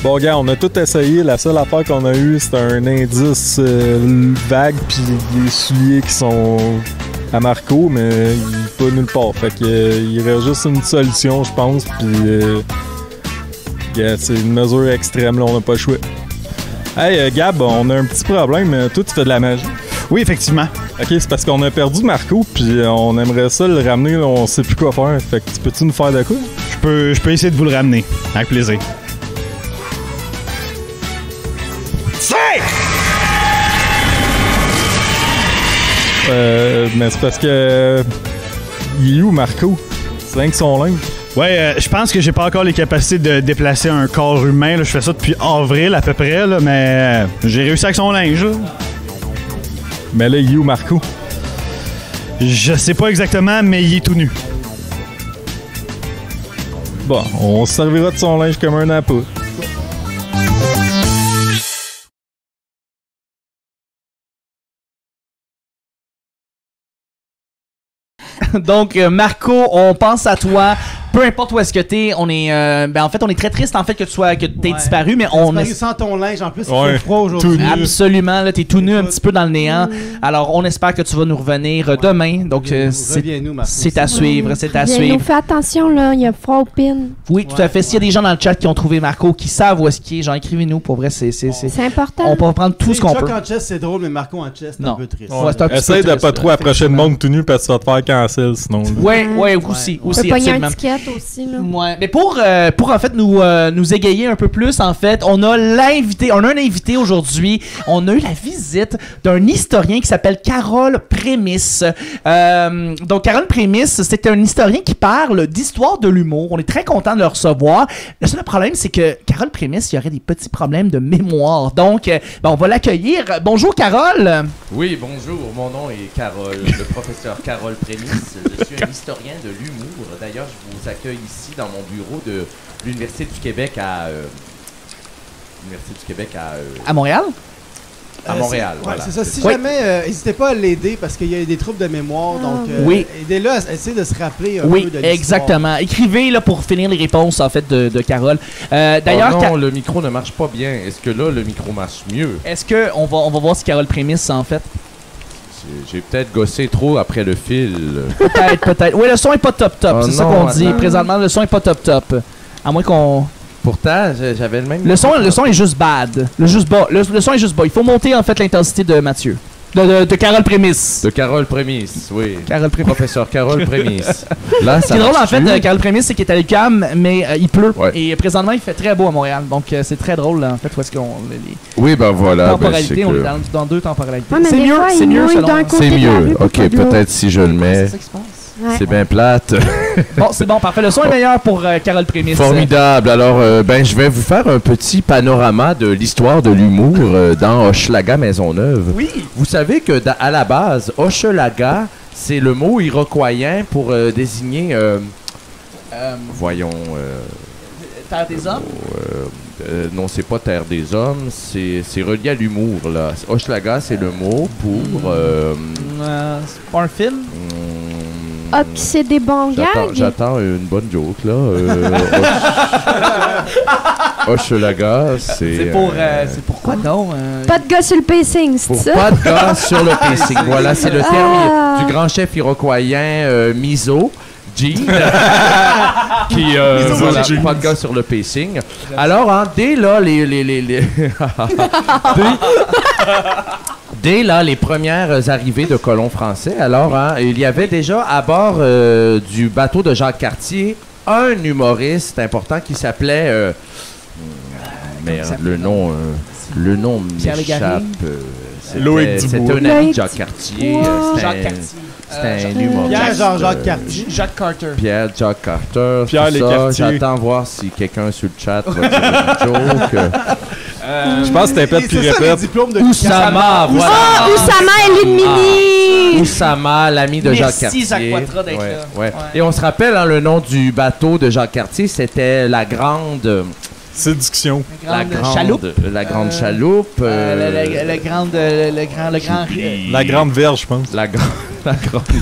Bon, gars, on a tout essayé. La seule affaire qu'on a eue, c'était un indice vague, puis des souliers qui sont à Marco, mais il est pas nulle part. Fait que il reste juste une solution, je pense, puis c'est une mesure extrême, là, on n'a pas le choix. Hey, Gab, on a un petit problème. Toi, tu fais de la magie? Oui, effectivement. Ok, c'est parce qu'on a perdu Marco, puis on aimerait ça le ramener, là, on sait plus quoi faire. Fait que peux-tu nous faire de quoi? Je peux essayer de vous le ramener. Avec plaisir. Mais c'est parce que... il est où, Marco? C'est rien que son linge. Ouais, je pense que j'ai pas encore les capacités de déplacer un corps humain. Là. Je fais ça depuis avril à peu près, là, mais j'ai réussi avec son linge. Là. Mais là, il est où, Marco? Je sais pas exactement, mais il est tout nu. Bon, on se servira de son linge comme un appât. Donc, Marco, on pense à toi. Peu importe où est-ce que t'es, on est, en fait, on est très triste en fait que t'aies disparu, mais on disparu sans ton linge en plus, il Ouais, fait froid aujourd'hui. Absolument, là, t'es tout nu un petit peu dans le néant. Alors, on espère que tu vas nous revenir demain. Donc, Reviens-nous, Marco. c'est à suivre, c'est à Bien, suivre. nous fais attention, là, il y a froid au pin. Oui, tout à fait. S'il y a des gens dans le chat qui ont trouvé Marco, qui savent où est-ce qu'il est, genre écrivez-nous. Pour vrai, c'est C'est important. on peut prendre tout ce qu'on Chuck peut. en chest, c'est drôle, mais Marco en chest, c'est un peu triste. Ouais, c'est un petit Essaye peu de triste, pas trop là. approcher le monde tout nu parce que tu vas te faire cancel sinon. Ouais, aussi, On peut pogner absolument. un ticket aussi, là. Ouais, mais pour en fait nous égayer un peu plus, en fait, on a un invité aujourd'hui. On a eu la visite d'un historien qui s'appelle Carole Prémisse. Donc Carole Prémisse, c'est un historien qui parle d'histoire de l'humour. On est très content de le recevoir. Le seul problème, c'est que Carole Prémisse, il y aurait des petits problèmes de mémoire. Donc, on va l'accueillir. Bonjour Carole. Oui, bonjour, mon nom est Carole, le professeur Carole Prémisse. Je suis un historien de l'humour. D'ailleurs, je vous accueille ici dans mon bureau de l'Université du Québec à À Montréal? À Montréal, Ouais, voilà. c'est ça. Si Oui. jamais, n'hésitez pas à l'aider parce qu'il y a des troubles de mémoire. Donc, Oui. aidez-le à essayer de se rappeler un Oui, peu de l'histoire. exactement. Écrivez là pour finir les réponses en fait de Carole. D'ailleurs, Oh non, le micro ne marche pas bien. Est-ce que là, le micro marche mieux? est-ce que on va voir si Carole Prémisse en fait? J'ai peut-être gossé trop après le fil. Peut-être. Oui, le son est pas top. Oh C'est ça non, qu'on dit. attends. Présentement, le son est pas top. À moins qu'on. Pourtant, j'avais le même... Le son est juste bad. Le son est juste bas. Il faut monter en fait l'intensité de Mathieu. De Carole Prémisse. De Carole Prémisse, oui. Carole Prémisse. Professeur Carole Prémisse. Là, Ce qui ça est drôle en marche-tu? fait, Carole Prémisse, c'est qu'il est à l'UQAM, mais il pleut. Ouais. Et présentement, il fait très beau à Montréal. Donc c'est très drôle là, en fait où est-ce qu'on les Oui, ben voilà. temporalités, ben, on c'est est que- dans deux temporalités. Ouais, mais des fois, c'est il mieux mouille selon. d'un côté C'est de la mieux. rue, Ok, pas de l'autre. peut-être si je le mets. C'est ça qui se passe. Ouais. C'est bien plate. Bon, c'est bon, parfait. Le son est meilleur pour Carole Prémisse. Formidable. Alors, je vais vous faire un petit panorama de l'histoire de l'humour dans Hochelaga Maisonneuve. Oui. Vous savez que à la base, Hochelaga, c'est le mot iroquoien pour désigner, voyons, Terre des hommes. non, c'est pas Terre des Hommes, c'est relié à l'humour, là. Hochelaga, c'est le mot pour... C'est pas un film. Ah, puis c'est des bons gags. J'attends une bonne joke, là. Hochelaga, c'est pour quoi donc? Pas de gars sur le pacing, c'est pour ça? pas de gars sur le pacing. Voilà, c'est le terme Ah. du grand chef iroquoien Miso. Jean, qui voilà, pas de gars sur le pacing. Alors, hein, dès là, dès là, les premières arrivées de colons français, alors, hein, il y avait déjà à bord du bateau de Jacques Cartier un humoriste important qui s'appelait... merde, le nom Pierre m'échappe. Légaré? Loïc C'était Dubois. un ami de Loïc Jacques Cartier. Dubois. C'était Jacques un- Cartier. C'était un humoriste. Pierre Jean-Jacques Cartier. Jacques Carter. Pierre Jacques Carter. Pierre tout les ça. Cartier. J'attends voir si quelqu'un sur le chat va dire une joke. Je pense que c'était Et puis c'est ça, les répète. diplômes de Oussama, voilà. Ah, Oussama Elimini! Oussama, l'ami de Merci, Jacques Cartier. Jacques Poitras, d'être Ouais. là. Ouais. Et on se rappelle, hein, le nom du bateau de Jacques Cartier, c'était la grande... Séduction. La grande chaloupe. La grande chaloupe. Le grand... La grande verge, je pense. La grande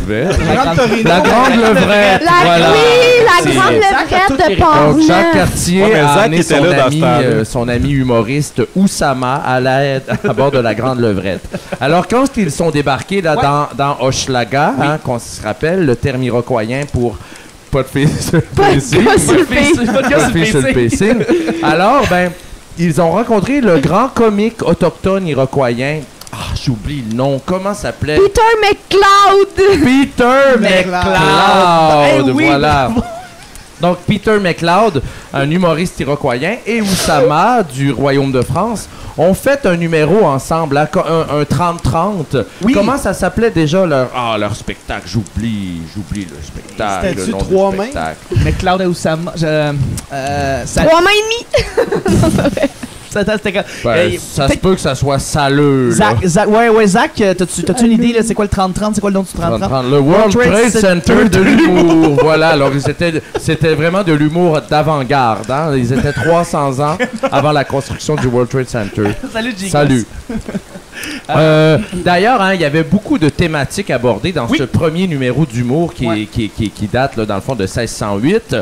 verge. La grande levrette. Voilà. Oui, la C'est- grande levrette de Donc, Jacques Port-Neuf. Cartier Ouais, mais a Zach amené était là dans ce temps-là. son ami humoriste Oussama à bord de la Grande Levrette. Alors, quand ils sont débarqués là, dans Hochelaga, qu'on se rappelle, le terme iroquoien pour pas de fille sur le PC. Pas sur le PC. Pas de fille sur le PC. Alors, ben, ils ont rencontré le grand comique autochtone iroquoien. Ah, j'oublie le nom. Comment s'appelait? Peter McLeod. Peter McLeod. McLeod, Eh oui, voilà. Donc, Peter McLeod, un humoriste iroquoien, et Oussama du Royaume de France ont fait un numéro ensemble, hein, un 30-30. Oui. Comment ça s'appelait déjà leur spectacle? J'oublie le spectacle. C'était-tu le nom du 3 mains? spectacle. McLeod et Oussama. 3 mains et demie. C'était comme... Ben, ça se peut que ça soit saleux. Zach, Zach, t'as-tu une idée, là, c'est quoi le 30-30? C'est quoi le nom du 30-30? Le World Trade Center de l'humour. Voilà, alors c'était vraiment de l'humour d'avant-garde. Hein? Ils étaient 300 ans avant la construction du World Trade Center. Salut, Jigos. Salut. D'ailleurs, hein, il y avait beaucoup de thématiques abordées dans ce premier numéro d'humour qui date, là, dans le fond, de 1608.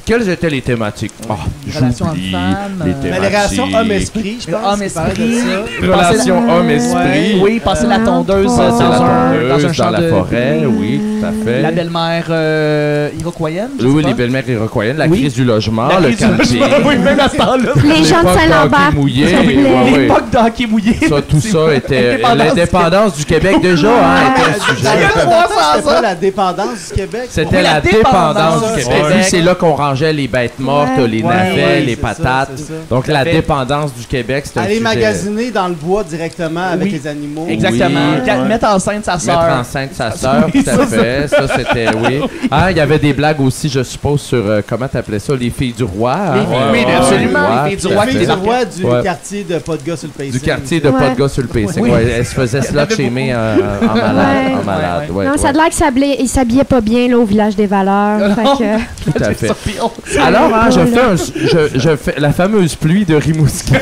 Quelles étaient les thématiques? Relations j'oublie hommes-femmes, les Mais les relations thématiques. homme-esprit, je pense. Homme-esprit. Relations homme-esprit. Oui, passer la tondeuse Passer la dans un tondeuse champ dans la de forêt, blé. oui, tout à fait. La belle-mère iroquoienne, je Oui, sais les pas. belles-mères iroquoiennes, la Oui. crise du logement, La le crise du camping. logement, oui, même à ce temps-là. Les gens de l'époque Saint-Lambert. d'hockey mouillé, s'il vous plaît. ouais, ouais. L'époque d'hockey mouillé. Ça, tout ça était L'indépendance l'indépendance du Québec déjà, hein, était un sujet. C'était pas la dépendance du Québec. C'était Oui, la la dépendance dépendance du du Québec. Québec. C'est là qu'on rangeait les bêtes mortes, les navets, les c'est ça, patates. c'est ça. Donc à la fait. dépendance du Québec, c'était un Aller sujet. magasiner dans le bois directement avec Oui. les animaux. Exactement. Oui. Mettre enceinte sa Mettre sœur. enceinte sa sœur, Oui, tout à fait. Ça, c'était, oui. Ah, il y avait des blagues aussi, je suppose, sur, comment t'appelais ça, les filles du roi. hein? Oui, absolument, Ouais, les filles du tout à roi fait. qui Le débarquaient. roi du Ouais. quartier de pas de gars sur le pacing. Du quartier de Ouais. pas de gars sur le pacing. Oui. Ouais, elle se faisait slut shamer en malade. Ouais. En malade. Ouais, Non, ça a ouais. l'air qu'il s'habillait pas bien là, au village des valeurs. Fait que... Tout à fait. Puis Alors, hein, je fais la fameuse pluie de Rimouski.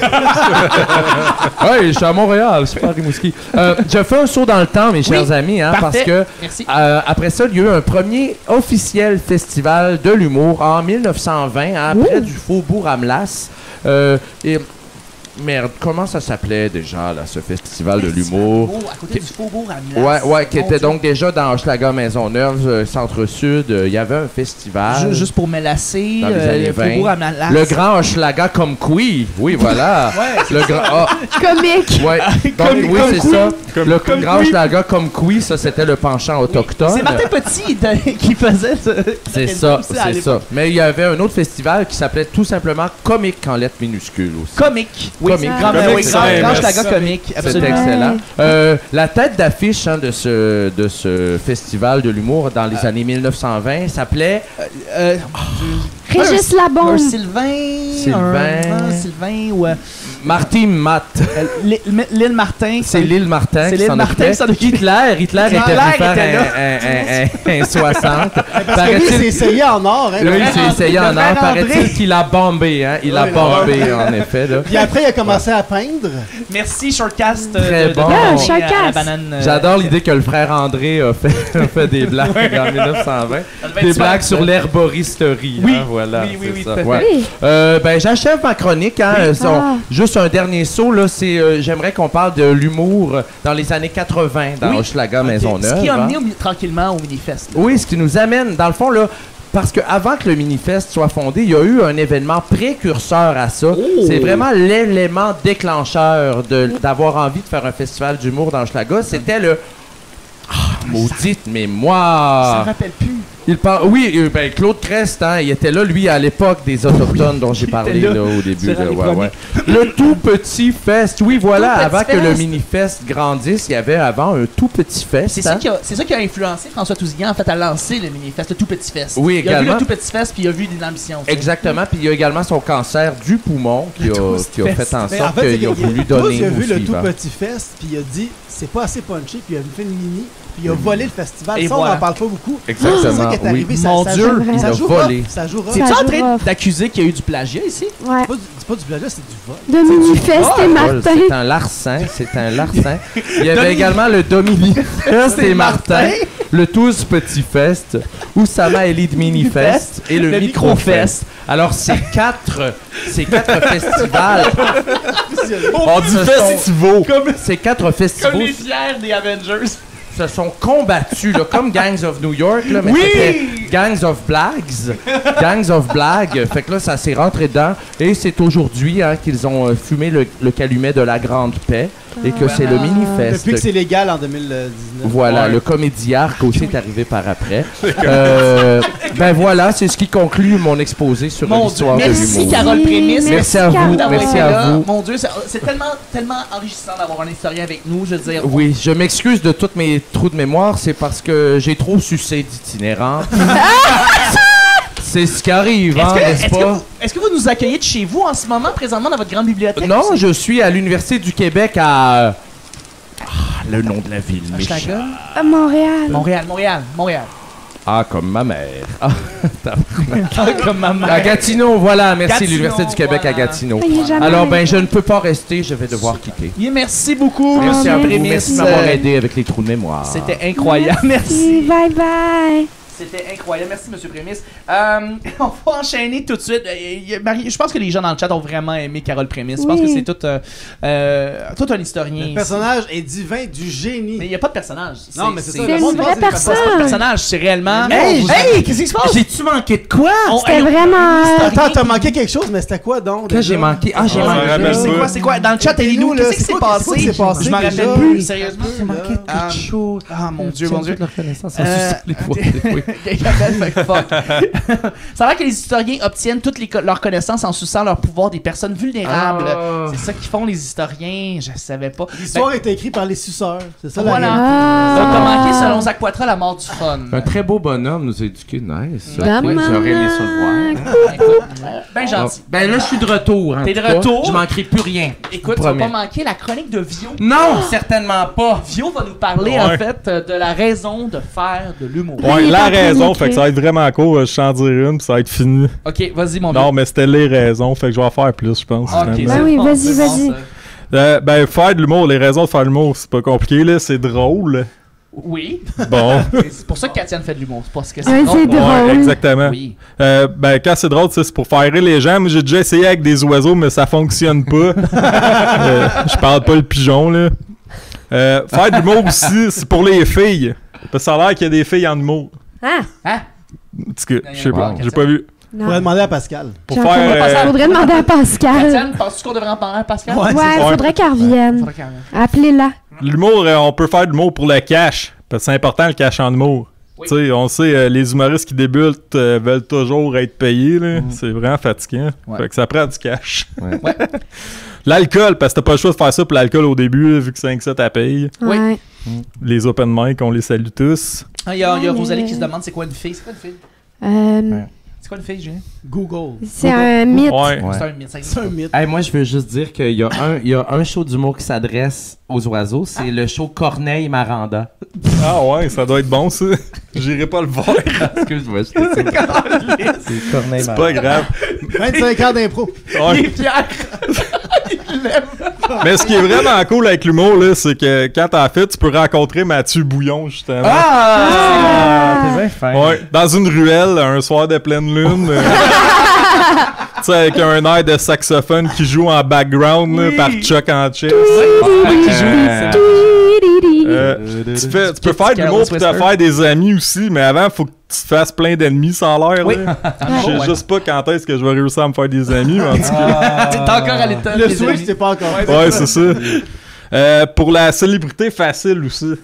Oui, je suis à Montréal, c'est pas à Rimouski. Je fais un saut dans le temps, mes chers amis, hein, parce parfait. que Merci. après ça, il y a eu un premier officiel festival de l'humour en 1920, hein, près du Faubourg Amlas. Et merde, comment ça s'appelait déjà, là, ce festival de l'humour? À côté du Faubourg Amlas. Ouais, qui Mon était Dieu. donc déjà dans Hochelaga Maisonneuve, Centre-Sud. Il y avait un festival. Juste pour mélasser, Dans les années le 20. Faubourg Amlas. Le grand Hochelaga comme Qui. Oui, voilà. Le grand. Comique. Ouais. Donc, Comme- oui, comme c'est Qui. ça. Le comme grand Qui. Hochelaga comme Qui, ça, c'était le penchant autochtone. C'est Martin Petit qui faisait ça. C'est ça, c'est ça. Mais il y avait un autre festival qui s'appelait tout simplement Comique en lettres minuscules aussi. Comique. Oui, Comique. grand, Comique, oui, c'est grand, MS. grand Schlager comique. C'était Absolument. excellent. La tête d'affiche hein, de ce festival de l'humour dans les années 1920 s'appelait Régis Labombe. Un Sylvain. Sylvain ou Martin Matt. L'île Martin. C'est l'île Martin C'est qui l'île s'en Martin occupait. qui s'en occupait. Hitler était venu faire était un 60. Parce que lui, il s'est essayé en or. Hein, Là, il s'est essayé en or. André. Paraît-il qu'il a bombé. Hein? Il a bombé, en effet. Là. Puis après, il a commencé à peindre. Merci, Shortcast. Très bon. Ah, à Shortcast. la banane. J'adore l'idée que le frère André a fait des blagues en 1920. Des blagues sur l'herboristerie. Oui. Hein, voilà, Oui, c'est tout à ça. fait. Ouais. Oui. Ben, j'achève ma chronique. Hein, juste un dernier saut. Là, j'aimerais qu'on parle de l'humour dans les années 80 dans Oui. Hochelaga Maisonneuve. Ce qui a amené hein. tranquillement au Minifest. Oui, ce qui nous amène, dans le fond, là, parce qu'avant que le Minifest soit fondé, il y a eu un événement précurseur à ça. C'est vraiment l'élément déclencheur d'avoir envie de faire un festival d'humour dans Hochelaga. C'était le... maudite Je mémoire! me rappelle plus. Il parle, oui, ben Claude Crest, hein, il était là, lui, à l'époque des Autochtones dont j'ai parlé là. là, au début. Durant Là, les ouais, premiers. ouais. Le tout petit fest, oui, voilà, Tout petit avant que le fest. mini-fest grandisse, il y avait avant un tout petit fest. C'est hein. ça qui a influencé François Tousignan en fait à lancer le Minifest, le tout petit fest. Oui, Il a vu également. le tout petit fest puis il a vu des ambitions. tu sais. Exactement, puis il y a également son cancer du poumon qui a fait en Mais sorte qu'il a voulu donner il a vu au le tout suivant. petit fest, puis il a dit c'est pas assez punché, puis il a fait une mini, puis il a volé le festival. Et ça, on voilà. n'en parle pas beaucoup. Exactement, C'est ça qui est arrivé. oui. Ça, Mon ça Dieu, joue- il ça a joue volé. rough, ça joue rough. C'est-tu en Ça joue train rough. d'accuser qu'il y a eu du plagiat ici? Ouais. Pas du pas du plagiat, c'est du vol. De Minifest et Martin. C'est un larcin, c'est un larcin. Il y avait également le Dominifest et Martin, le Tous Petit Fest, Oussama Elite Minifest et le Microfest. Alors, ces quatre festivals. On dit festivals. Ces quatre festivals. Comme les fiers des Avengers. Se sont combattus, là, comme Gangs of New York, là, mais c'était Gangs of Blags. Gangs of Blagues. Fait que là, ça s'est rentré dedans. Et c'est aujourd'hui qu'ils ont fumé le calumet de la Grande Paix et que c'est le Minifest. Depuis que c'est légal en 2019. Voilà, le Comédiarc aussi est arrivé par après. Ben voilà, c'est ce qui conclut mon exposé sur l'histoire de l'humour. Merci Carole Prémisse. Merci à vous, merci à vous. Mon Dieu, c'est tellement enrichissant d'avoir un historien avec nous, je veux dire. Oui, je m'excuse de tous mes trous de mémoire, c'est parce que j'ai trop sucé d'itinérants. C'est ce qui arrive, n'est-ce pas? Est-ce que vous nous accueillez de chez vous en ce moment, présentement, dans votre grande bibliothèque? Non, je suis à l'Université du Québec à... le nom de la ville, Michel. À Montréal. Montréal. Ah, comme ma mère. Ah, Comme ma mère. à Gatineau, voilà, merci, Gatineau, l'Université du Québec à Gatineau. Il est jamais Alors, allé. ben, je ne peux pas rester, je vais devoir quitter. Merci beaucoup, Merci monsieur à vous, Prémisse. merci de m'avoir aidé avec les trous de mémoire. C'était incroyable. Merci. Bye bye. C'était incroyable. Merci, monsieur Prémisse. On va enchaîner tout de suite. Je pense que les gens dans le chat ont vraiment aimé Carole Prémisse. Je pense que c'est tout un historien. Le personnage est divin, du génie. Mais il n'y a pas de personnage. Non, mais c'est ça. C'est le monde une pense vraie que c'est des C'est pas un personne. personnage, c'est réellement. Hey, qu'est-ce qui se passe? J'ai-tu manqué de quoi? C'était vraiment... Attends, t'as manqué quelque chose, mais c'était quoi donc? Que déjà? j'ai manqué? Ah, j'ai On s'en manqué. rappelle pas. C'est quoi? Dans le chat, Dis-nous, Ellie-nous, là, qu'est-ce qui c'est s'est quoi qui s'est passé Je m'en déjà? rappelle plus, sérieusement. J'ai manqué de quelque chose. Ah, mon Dieu, mon Dieu. La reconnaissance en sucette les fois. Oui. Fuck. Ça a l'air que les historiens obtiennent toutes leurs connaissances en suçant leur pouvoir des personnes vulnérables. Ah. C'est ça qu'ils font, les historiens. Je savais pas. L'histoire est écrite par les suceurs. C'est ça la Voilà. réalité. Donc, t'as manqué, selon Zach Poitras, la mort du fun. Un très beau bonhomme nous a éduqués, nice. Maman. Oui, j'aurais aimé ça le voir. Écoute, ben gentil. Ben là, je suis de retour. en T'es de tout cas. retour? Je manquerai plus rien. Écoute, tu vas pas manquer la chronique de Vio. Non, certainement pas. Vio va nous parler, Ouais. en fait, de la raison de faire de l'humour. Ouais, Il est la en train raison, d'écrire. fait que ça va être vraiment court. Je t'en dirai une, puis ça va être fini. Ok, vas-y, mon Non, mais c'était les raisons, fait que je vais en faire plus, je pense. Ok, finalement. Ben oui, bon, vas-y, c'est vas-y. bon, ça. Ben, faire de l'humour, les raisons de faire de l'humour, c'est pas compliqué, là, c'est drôle. Oui. Bon. C'est pour ça que Katiane fait de l'humour. C'est parce que Ouais, c'est drôle. Ouais, exactement. Oui. Ben, quand c'est drôle, c'est pour faire rire les gens. Moi, j'ai déjà essayé avec des oiseaux, mais ça fonctionne pas. Je parle pas le pigeon, là. Faire de l'humour aussi, c'est pour les filles. Parce que ça a l'air qu'il y a des filles en humour. Ah, Hein? En tout cas, je sais pas, Wow. j'ai pas vu. Faudrait non. demander à Pascal. Pour J'en faire... connais pas. Faudrait demander à Pascal. Katiane, penses-tu qu'on devrait en parler à Pascal? Ouais. Ouais, ça. faudrait qu'elle revienne. Faudrait qu'elle- Appelez-la. L'humour, on peut faire de l'humour pour le cash. Parce que c'est important le cash en humour. Oui. Tu sais, on sait, les humoristes qui débutent veulent toujours être payés. Là. C'est vraiment fatigant. Ouais. Fait que ça prend du cash. Ouais. L'alcool, parce que t'as pas le choix de faire ça pour l'alcool au début, là, vu que 5-7 à paye. Oui. Ouais. Les open mic, on les salue tous. Ah, il y a Rosalie qui se demande c'est quoi une fille. C'est quoi une fille? C'est quoi une fille, Julien? Google. C'est un mythe. Ouais. C'est un mythe. ça existe C'est un pas. mythe. Hey, moi, je veux juste dire qu'il y a un show d'humour qui s'adresse aux oiseaux. C'est le show Corneille-Maranda. Ah ouais, ça doit être bon ça. J'irai pas le voir. Excuse-moi, je te sais. C'est Corneille-Maranda. C'est pas grave. 25 ans d'impro. Ouais. Il est fier. Mais ce qui est vraiment cool avec l'humour, là, c'est que quand t'as fait, tu peux rencontrer Mathieu Bouillon, justement. Ah! T'es bien fin. Ouais, dans une ruelle, un soir de pleine lune. Tu sais, avec un air de saxophone qui joue en background là, par Chuck en chess. Tu peux faire de l'humour pour te faire des amis aussi, mais avant, faut que tu te fasses plein d'ennemis sans l'air. Oui. là. Je sais juste pas quand est-ce que je vais réussir à me faire des amis, mais en tout cas. T'es encore à l'état. Le des switch, amis. c'est pas encore. Ouais, c'est ça. Pour la célébrité facile aussi.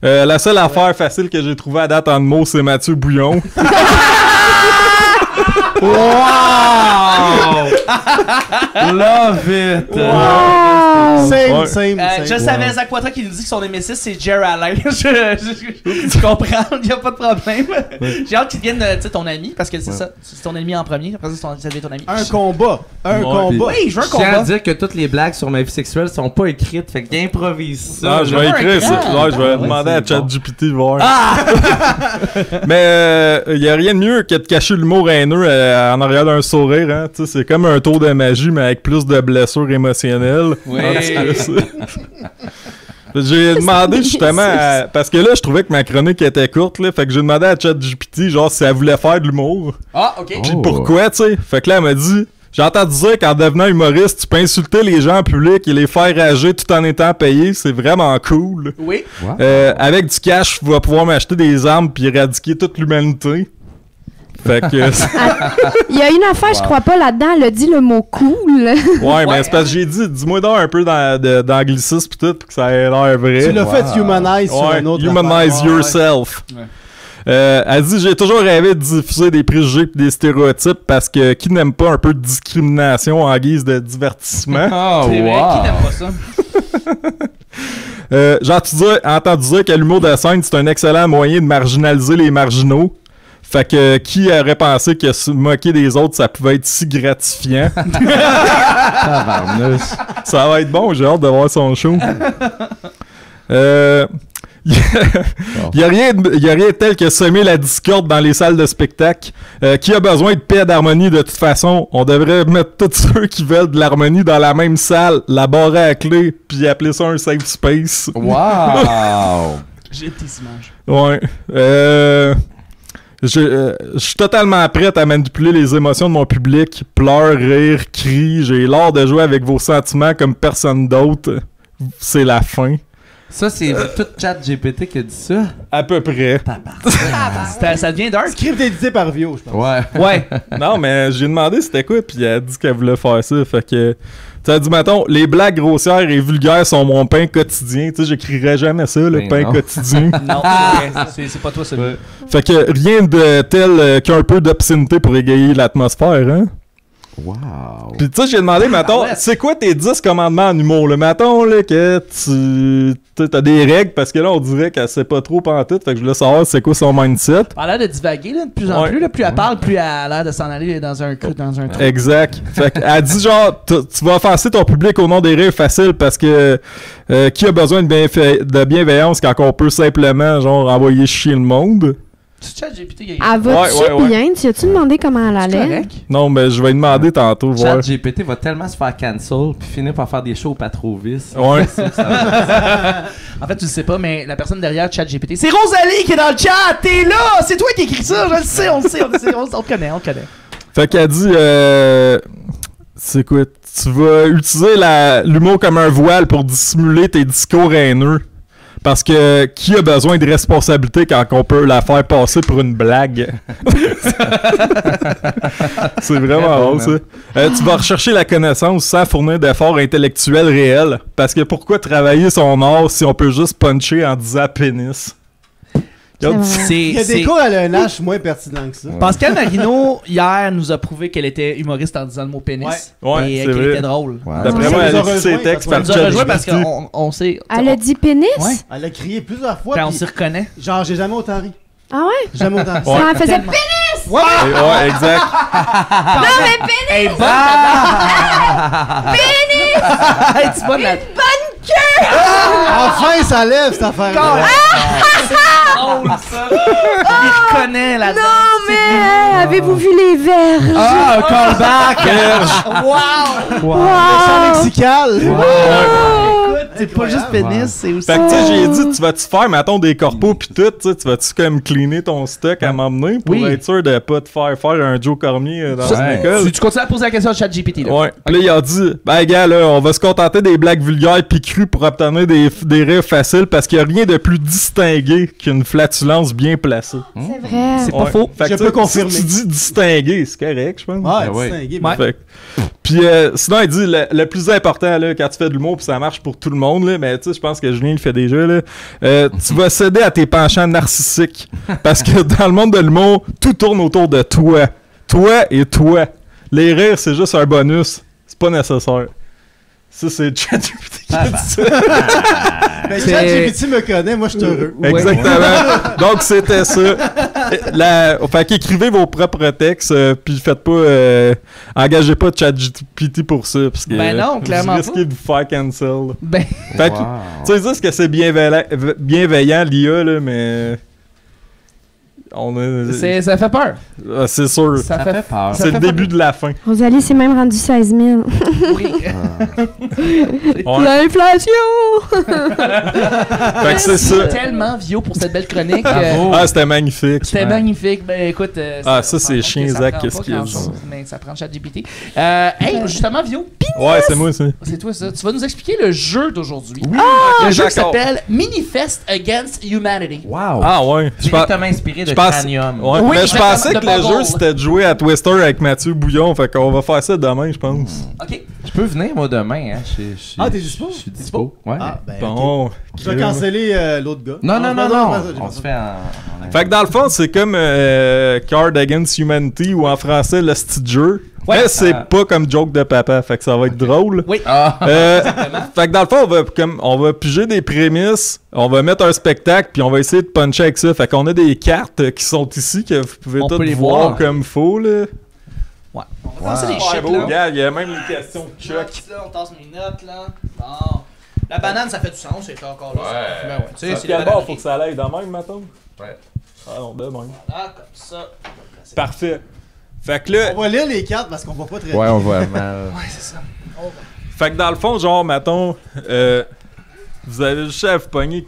La seule affaire facile que j'ai trouvée à date en mots, c'est Mathieu Bouillon. Wow! Love it! Wow! Same. Je savais Zach Poitras qui nous dit que son némésis c'est Jerry Alain. Tu comprends, il n'y a pas de problème. J'ai hâte qu'il devienne ton ami parce que c'est ça, c'est ton ennemi en premier. Après ça devient ton ami. Un combat. Oui, je veux un Je tiens à combat. dire que toutes les blagues sur ma vie sexuelle sont pas écrites, fait qu'il improvise ça. Ah, je vais écrire ça. Ouais, je vais demander à ChatGPT de voir. Mais il y a rien de mieux que de cacher l'humour haineux en arrière d'un sourire. Hein. Tu sais, c'est comme un tour de magie, mais avec plus de blessures émotionnelles. Oui. J'ai demandé justement parce que là je trouvais que ma chronique était courte là, fait que j'ai demandé à ChatGPT genre si elle voulait faire de l'humour. Ah, ok. Puis pourquoi, tu sais. Fait que là elle m'a dit j'ai entendu dire qu'en devenant humoriste, tu peux insulter les gens en public et les faire rager tout en étant payé, c'est vraiment cool. Oui. Avec du cash, tu vas pouvoir m'acheter des armes puis éradiquer toute l'humanité. Fait que Il y a une affaire, je crois pas là-dedans, elle a dit le mot cool. ouais, mais c'est parce que j'ai dit dis-moi donc un peu d'anglicisme pis tout pour que ça ait l'air vrai. Tu l'as fait humanize sur un autre humanize affaire. yourself. Ouais. Elle dit j'ai toujours rêvé de diffuser des préjugés et des stéréotypes parce que qui n'aime pas un peu de discrimination en guise de divertissement. Oh, C'est vrai, wow. qui n'aime pas ça? J'ai entendu dire que l'humour de scène c'est un excellent moyen de marginaliser les marginaux. Fait que qui aurait pensé que se moquer des autres ça pouvait être si gratifiant? Ça va être bon, j'ai hâte de voir son show. Il y a rien tel que semer la discorde dans les salles de spectacle. Qui a besoin de paix et d'harmonie de toute façon? On devrait mettre tous ceux qui veulent de l'harmonie dans la même salle, la barrer à clé, puis appeler ça un safe space. Wow! J'ai tes images. Ouais. Je suis totalement prête à manipuler les émotions de mon public. Pleurs, rire, crie. J'ai l'art de jouer avec vos sentiments comme personne d'autre. C'est la fin. Ça, c'est tout ChatGPT qui a dit ça? À peu près. Ça devient dark. Script édité par Vio, je pense. Ouais. Ouais. Non, mais j'ai demandé c'était quoi, puis elle a dit qu'elle voulait faire ça. Fait que, tu as dit, mettons, les blagues grossières et vulgaires sont mon pain quotidien. Tu sais, j'écrirais jamais ça, le Ben pain non. quotidien. Non, c'est pas toi celui. Fait que rien de tel qu'un peu d'obscénité pour égayer l'atmosphère, hein? Wow. Pis tu sais, j'ai demandé, mettons, c'est quoi tes 10 commandements en humour, là? Mettons, là, que t'as des règles, parce que là, on dirait qu'elle sait pas trop pantoute, fait que je voulais savoir c'est quoi son mindset. Elle a l'air de divaguer, là, de plus en plus. Là, plus elle parle, plus elle a l'air de s'en aller dans un trou. Exact. Fait qu'elle dit genre, tu vas offenser ton public au nom des rires faciles parce que qui a besoin de bienveillance quand on peut simplement, genre, envoyer chier le monde? Tu ChatGPT qui Elle va-tu bien? Tu as-tu demandé comment elle allait? correct? Non, mais je vais lui demander tantôt, voir. ChatGPT va tellement se faire cancel puis finir par faire des shows au Patrovis. Ouais. En fait, tu le sais pas, mais la personne derrière ChatGPT, c'est Rosalie qui est dans le chat! T'es là! C'est toi qui écris ça! Je le sais, on le sait, on te connaît, on te connaît. Fait qu'elle dit, c'est quoi? Tu vas utiliser l'humour comme un voile pour dissimuler tes discours haineux. Parce que qui a besoin de responsabilité quand on peut la faire passer pour une blague? C'est vraiment drôle, ça. Tu vas rechercher la connaissance sans fournir d'efforts intellectuels réels. Parce que pourquoi travailler son art si on peut juste puncher en disant pénis? Il y a des cours à l'ENH moins pertinents que ça. Pascal Marino, hier, nous a prouvé qu'elle était humoriste en disant le mot pénis. Ouais, et c'est qu'elle vrai. était drôle. Ouais. D'après moi, elle a écrit ses textes par Elle nous a rejoint parce ChatGPT. qu'on sait. Elle a dit pénis? Ouais. Elle a crié plusieurs fois. Quand on puis s'y reconnaît. genre, j'ai jamais autant ri. Ah ouais? Jamais autant ri. Ouais. Elle faisait Tellement. pénis! Ouais! Ouais, exact. Non, mais pénis! Hey, bonne Hey, tu vas la... Enfin, ça lève cette affaire. C'est drôle, ça! Il reconnaît là-dedans. Non, mais avez-vous vu les verges? Ah, callback! Wow! Wow! Chant lexical. Écoute, c'est pas juste pénis, c'est aussi... Fait que tu sais, j'ai dit, tu vas-tu faire, mettons, des corpos pis tout, tu sais, tu vas-tu comme cleaner ton stock à m'emmener pour Oui. être sûr de pas te faire un Joe Cormier dans une école? Tu continues à poser la question à ChatGPT, là. Ouais. Puis là, il a dit, ben, gars, là, on va se contenter des blagues vulgaires pis crues pour obtenir des rires faciles parce qu'il y a rien de plus distingué qu'une flatulence bien placée. C'est vrai. C'est pas faux. Fait que, Je tu peux sais, confirmer. Si tu dis distingué, c'est correct, je pense. Ouais, ouais. distingué. Ouais. Fait que- Puis sinon, il dit le plus important là, quand tu fais de l'humour, puis ça marche pour tout le monde, là, mais tu sais, je pense que Julien le fait déjà. Là, tu vas céder à tes penchants narcissiques. Parce que dans le monde de l'humour, tout tourne autour de toi. Toi et toi. Les rires, c'est juste un bonus. C'est pas nécessaire. Ça, c'est ChatGPT qui a dit ça. Ben, ChatGPT me connaît, moi, je suis heureux. Exactement. Donc, c'était ça. Fait qu'écrivez vos propres textes, puis faites pas... engagez pas ChatGPT pour ça, parce que Ben non, clairement vous risquez de vous faire cancel. Ben, Fait que, tu sais, que c'est bienveillant, l'IA, là, mais... ça fait peur. C'est sûr. Ça fait peur. C'est le début de la fin. Rosalie s'est même rendu 16 000. Oui. Ouais. L'inflation! Fait que c'est ça. Tellement vieux pour cette belle chronique. Bravo. Ah, c'était magnifique. C'était magnifique. Ben écoute. Ah, ça, c'est chien, Zach, qu'est-ce qu'il a dit? Mais ça prend ChatGPT. Hey, justement, Vio, Ouais, c'est moi, ça. c'est toi ça. Tu vas nous expliquer le jeu d'aujourd'hui. Oui, Le jeu qui d'accord. s'appelle Minifest Against Humanity. Wow. Ah, ouais. Directement inspiré de Cranium. Ouais, Oui, mais je exactement, pensais de que le Bubble. jeu c'était de jouer à Twister avec Mathieu Bouillon, fait qu'on va faire ça demain, je pense. OK. Je peux venir, moi, demain. Hein. Ah, t'es dispo? Je suis dispo. Ouais. Ah, ben, ok. Bon. Je vais canceller l'autre gars. Non. j'ai On pas se ça. fait en... Fait que dans le fond, c'est comme Card Against Humanity ou en français le style jeu. Ouais. Mais c'est pas comme joke de papa, fait que ça va être drôle. Oui. Ah. Fait que dans le fond, on va piger des prémices, on va mettre un spectacle, puis on va essayer de puncher avec ça. Fait qu'on a des cartes qui sont ici que vous pouvez On toutes peut les voir voir. comme faut là. Ouais. On va passer les Ouais, chiffres, beau, là. regarde, il y a même les questions de Chuck. Là, on tasse mes notes, là. Bon. La banane, ça fait du sens, c'est encore là. Ouais. Ben ouais. Tu sais, c'est Quel la bord banane. faut que ça aille de même, mettons? Ouais. Ah non, de même. Voilà, comme ça. Parfait. Fait que là, On va lire les cartes parce qu'on voit pas très Ouais, bien. on voit mal. Ouais, c'est ça. fait que dans le fond, genre, mettons, vous avez juste à vous pogner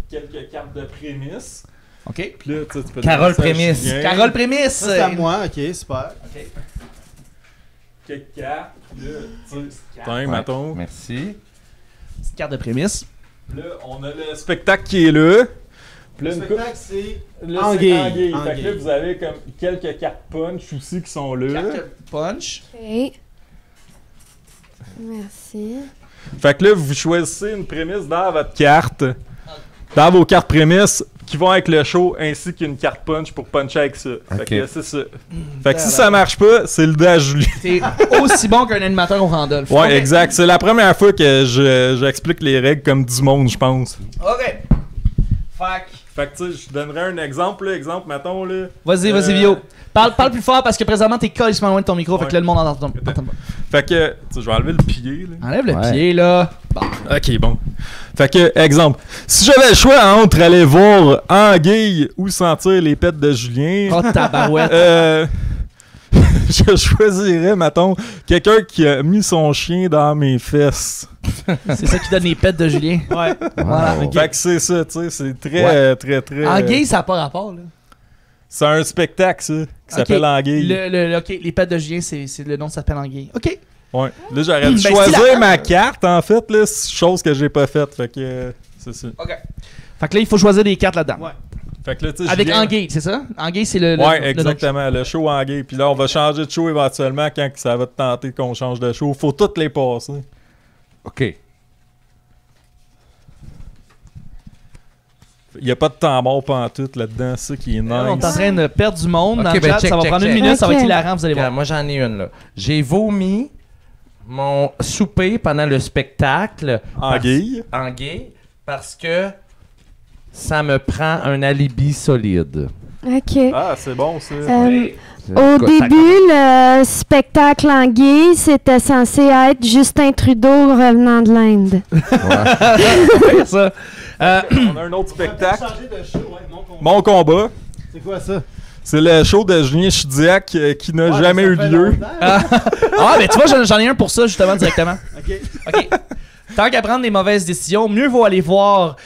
quelques cartes de prémices. OK. Puis là, tu sais, tu peux Carole donner ça à Prémisse. Julien. Carole Prémisse. Ça, c'est à moi, ok, super. OK. Quelques cartes. Puis là, tu sais, tiens, mettons. Merci. Petite carte de prémisse. Là, on a le spectacle qui est là. Puis là, Le une spectacle, c'est Là, Anguille. c'est Anguille. Fait que Anguille. là, vous avez comme quelques cartes punch aussi qui sont là. Carte punch. OK. Merci. Fait que là, vous choisissez une prémisse dans votre carte. Dans vos cartes prémices qui vont avec le show ainsi qu'une carte punch pour puncher avec ça. Fait Ok. que c'est ça. Fait que si ça marche pas, c'est le dé à Julie. T'es aussi bon qu'un animateur au Randolph. Ouais, OK. exact. C'est la première fois que j'explique les règles comme du monde, je pense. OK. Fac. Fait que tu sais, je donnerais un exemple, là. Exemple, mettons, là. Vas-y, Vio. Parle plus fort parce que présentement, t'es colissement loin de ton micro, fait que là, le monde entend pas. Fait que, tu sais, je vais enlever le pied, là. Enlève le Ouais. pied, là. Bon. Ok, bon. Fait que, exemple, si j'avais le choix entre aller voir Anguille ou sentir les pets de Julien, Oh, tabarouette. je choisirais, mettons, quelqu'un qui a mis son chien dans mes fesses. C'est ça qui donne les pets de Julien. Ouais. Voilà. Wow. Fait que c'est ça, tu sais, c'est très, Ouais. très... Anguille, ça n'a pas rapport, là. C'est un spectacle, ça, qui s'appelle Anguille. OK, les pets de Julien, c'est le nom, ça s'appelle Anguille. OK. Ouais. Là, j'aurais dû Ben, choisir si la- ma carte, en fait, là, chose que j'ai pas faite. Fait que, c'est ça. OK. Fait que là, il faut choisir des cartes là-dedans. Ouais. Fait que là, tu sais, Avec Julien- Anguille, c'est ça? Anguille, c'est le Ouais, le exactement. Le show Anguille. Puis là, on va changer de show éventuellement quand ça va te tenter qu'on change de show. Faut toutes les passer. OK. Il n'y a pas de temps mort pantoute là-dedans. C'est ça qui est nice. On est en train de perdre du monde Ok, dans le ben chat. check, Ça va check, prendre check. une minute, ça va être Ok. hilarant, vous allez Regarde, voir. moi, j'en ai une, là. J'ai vomi mon souper pendant le spectacle. Anguille. Anguille, parce que ça me prend un alibi solide. OK. Ah, c'est bon, ça. Au début, le spectacle en gay, c'était censé être Justin Trudeau revenant de l'Inde. Faire ça. On a un autre On va spectacle. changer de show, ouais, mon combat. Mon combat. C'est quoi ça? C'est le show de Julien Chidiac qui n'a Ouais, jamais ça eu fait lieu. longtemps. Ah, mais tu vois, j'en ai un pour ça, justement, directement. Ok. OK. Tant qu'à prendre des mauvaises décisions, mieux vaut aller voir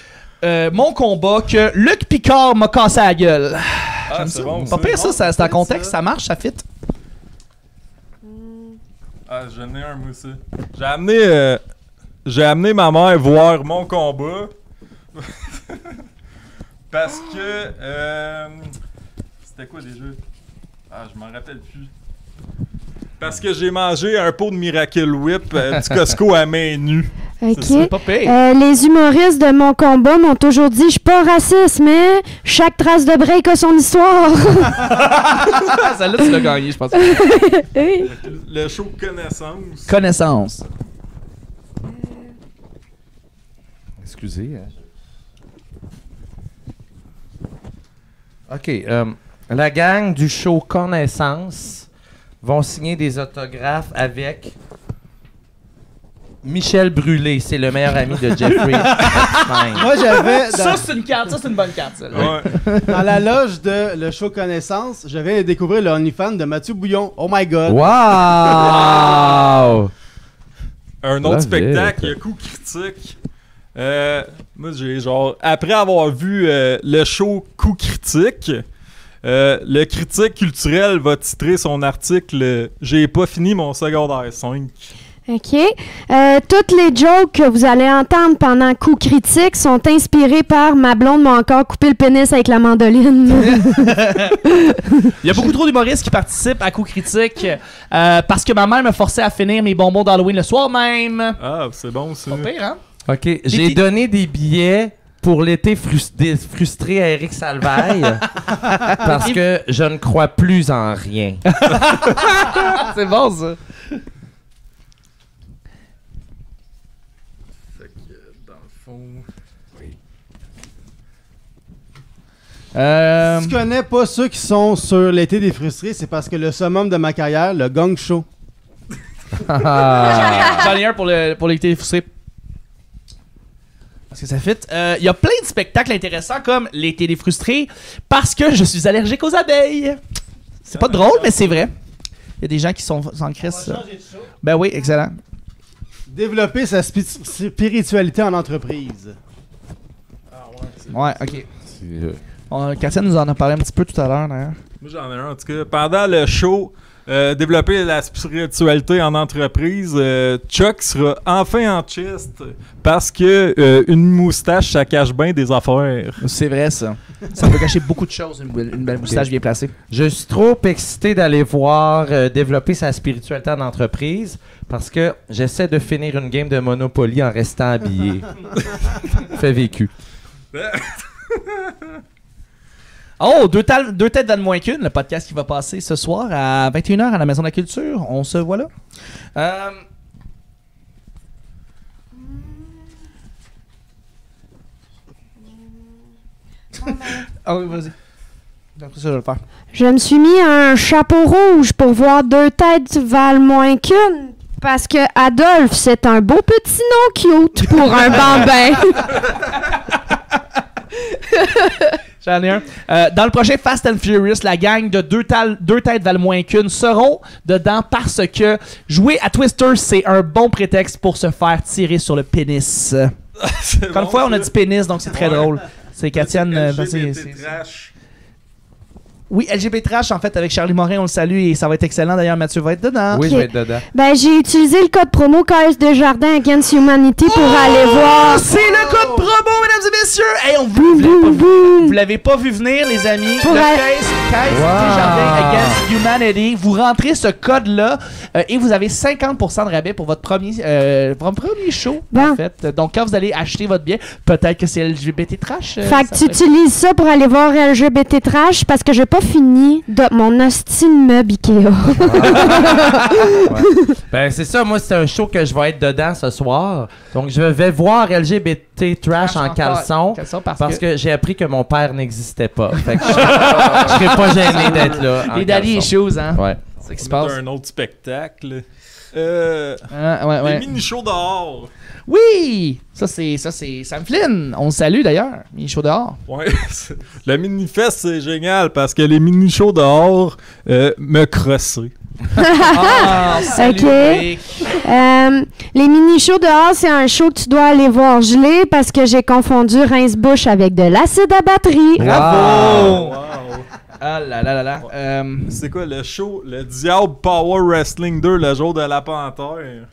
mon combat que Luc Picard m'a cassé la gueule. Ah, J'aime c'est ça. bon. Pas pire, ça, c'est en c'est contexte, ça. ça marche, ça fit. Ah, j'en ai un, moi aussi. J'ai amené ma mère voir mon combat. Parce que. C'était quoi déjà? Ah, je m'en rappelle plus. Parce que j'ai mangé un pot de Miracle Whip du Costco à main nue. OK. Pas pire. Les humoristes de mon combat m'ont toujours dit je suis pas raciste, mais chaque trace de break a son histoire. Ah, celle-là, tu l'as gagné, je pense. Oui. Le show Connaissance. Connaissance. Excusez. OK. La gang du show Connaissance vont signer des autographes avec Michel Brûlé. C'est le meilleur ami de Jeffrey Epstein. Moi, j'avais... Ça, c'est une carte. Ça, c'est une bonne carte, celle-là. Dans la loge de le show Connaissance, je viens de découvrir le OnlyFans de Mathieu Bouillon. Oh my God! Wow! Un autre spectacle, il y a Coup Critique. Moi, j'ai genre... Après avoir vu le show Coup Critique, le critique culturel va titrer son article « J'ai pas fini mon secondaire 5 ». OK. Toutes les jokes que vous allez entendre pendant Coup Critique sont inspirées par « Ma blonde m'a encore coupé le pénis avec la mandoline ». Il y a beaucoup trop d'humoristes qui participent à Coup Critique parce que ma mère me forçait à finir mes bonbons d'Halloween le soir même. Ah, c'est bon, ça. Pas pire, hein? OK. J'ai donné des billets pour l'été frustré à Éric Salvaille parce que je ne crois plus en rien. C'est bon, ça. Si tu connais pas ceux qui sont sur l'été des frustrés, c'est parce que le summum de ma carrière, le Gang Show. J'en ai un pour l'été des frustrés. Parce que ça fit. Il y a plein de spectacles intéressants comme l'été des frustrés parce que je suis allergique aux abeilles. C'est pas drôle, mais c'est vrai. Il y a des gens qui sont en crise. Ben oui, excellent. Développer sa spiritualité en entreprise. Ouais, ok. Katia nous en a parlé un petit peu tout à l'heure, d'ailleurs. Moi, j'en ai un, en tout cas. Pendant le show, développer la spiritualité en entreprise, Chuck sera enfin en chest parce que une moustache, ça cache bien des affaires. C'est vrai, ça. Ça peut cacher beaucoup de choses, une belle moustache bien placée. Je suis trop excité d'aller voir développer sa spiritualité en entreprise parce que j'essaie de finir une game de Monopoly en restant habillé. Fait vécu. Oh, deux têtes valent moins qu'une, le podcast qui va passer ce soir à 21h à la Maison de la Culture. On se voit là. Ah oui, vas-y. Après ça, je vais le faire. Je me suis mis un chapeau rouge pour voir deux têtes valent moins qu'une. Parce que Adolphe, c'est un beau petit nom cute pour un bambin. J'en ai un. Dans le prochain Fast and Furious, la gang de deux têtes valent moins qu'une seront dedans parce que jouer à Twister, c'est un bon prétexte pour se faire tirer sur le pénis. Encore une fois, on a dit pénis, donc c'est très drôle. C'est Katiane. Oui, LGBT Trash, en fait, avec Charlie Morin, on le salue et ça va être excellent. D'ailleurs, Mathieu va être dedans. Oui, Ok. je vais être dedans. Ben, j'ai utilisé le code promo KS Desjardins Against Humanity pour aller voir. C'est le code promo, mesdames et messieurs! Hey, vous l'avez pas vu venir, les amis. Pour le aller- KS Wow. Desjardins Against Humanity. Vous rentrez ce code-là et vous avez 50% de rabais pour votre premier show, Bon. en fait. Donc, quand vous allez acheter votre billet, peut-être que c'est LGBT Trash. Fait que ça tu fait- utilises ça pour aller voir LGBT Trash parce que j'ai pas fini de mon hostie de meuble Ikea. Ben, c'est ça. Moi, c'est un show que je vais être dedans ce soir. Donc, je vais voir LGBT Trash en caleçon. Parce que j'ai appris que mon père n'existait pas. Fait que je serais pas gêné d'être là. en les daddy caleçon. issues, hein. Ouais. C'est ce qui se passe. Un autre spectacle. Ouais. Les mini-shows dehors. Oui! Ça, c'est Sam Flynn. On le salue, d'ailleurs. Il est chaud dehors. Ouais. Le mini-fest, c'est génial parce que les mini-shows dehors me crossaient. Ah, salut, Ok. Rick. Les mini-shows dehors, c'est un show que tu dois aller voir gelé parce que j'ai confondu rince-bouche avec de l'acide à batterie. Bravo! Wow. Ah là là là là. C'est quoi le show? Le Diable Power Wrestling 2, le jour de la panthère.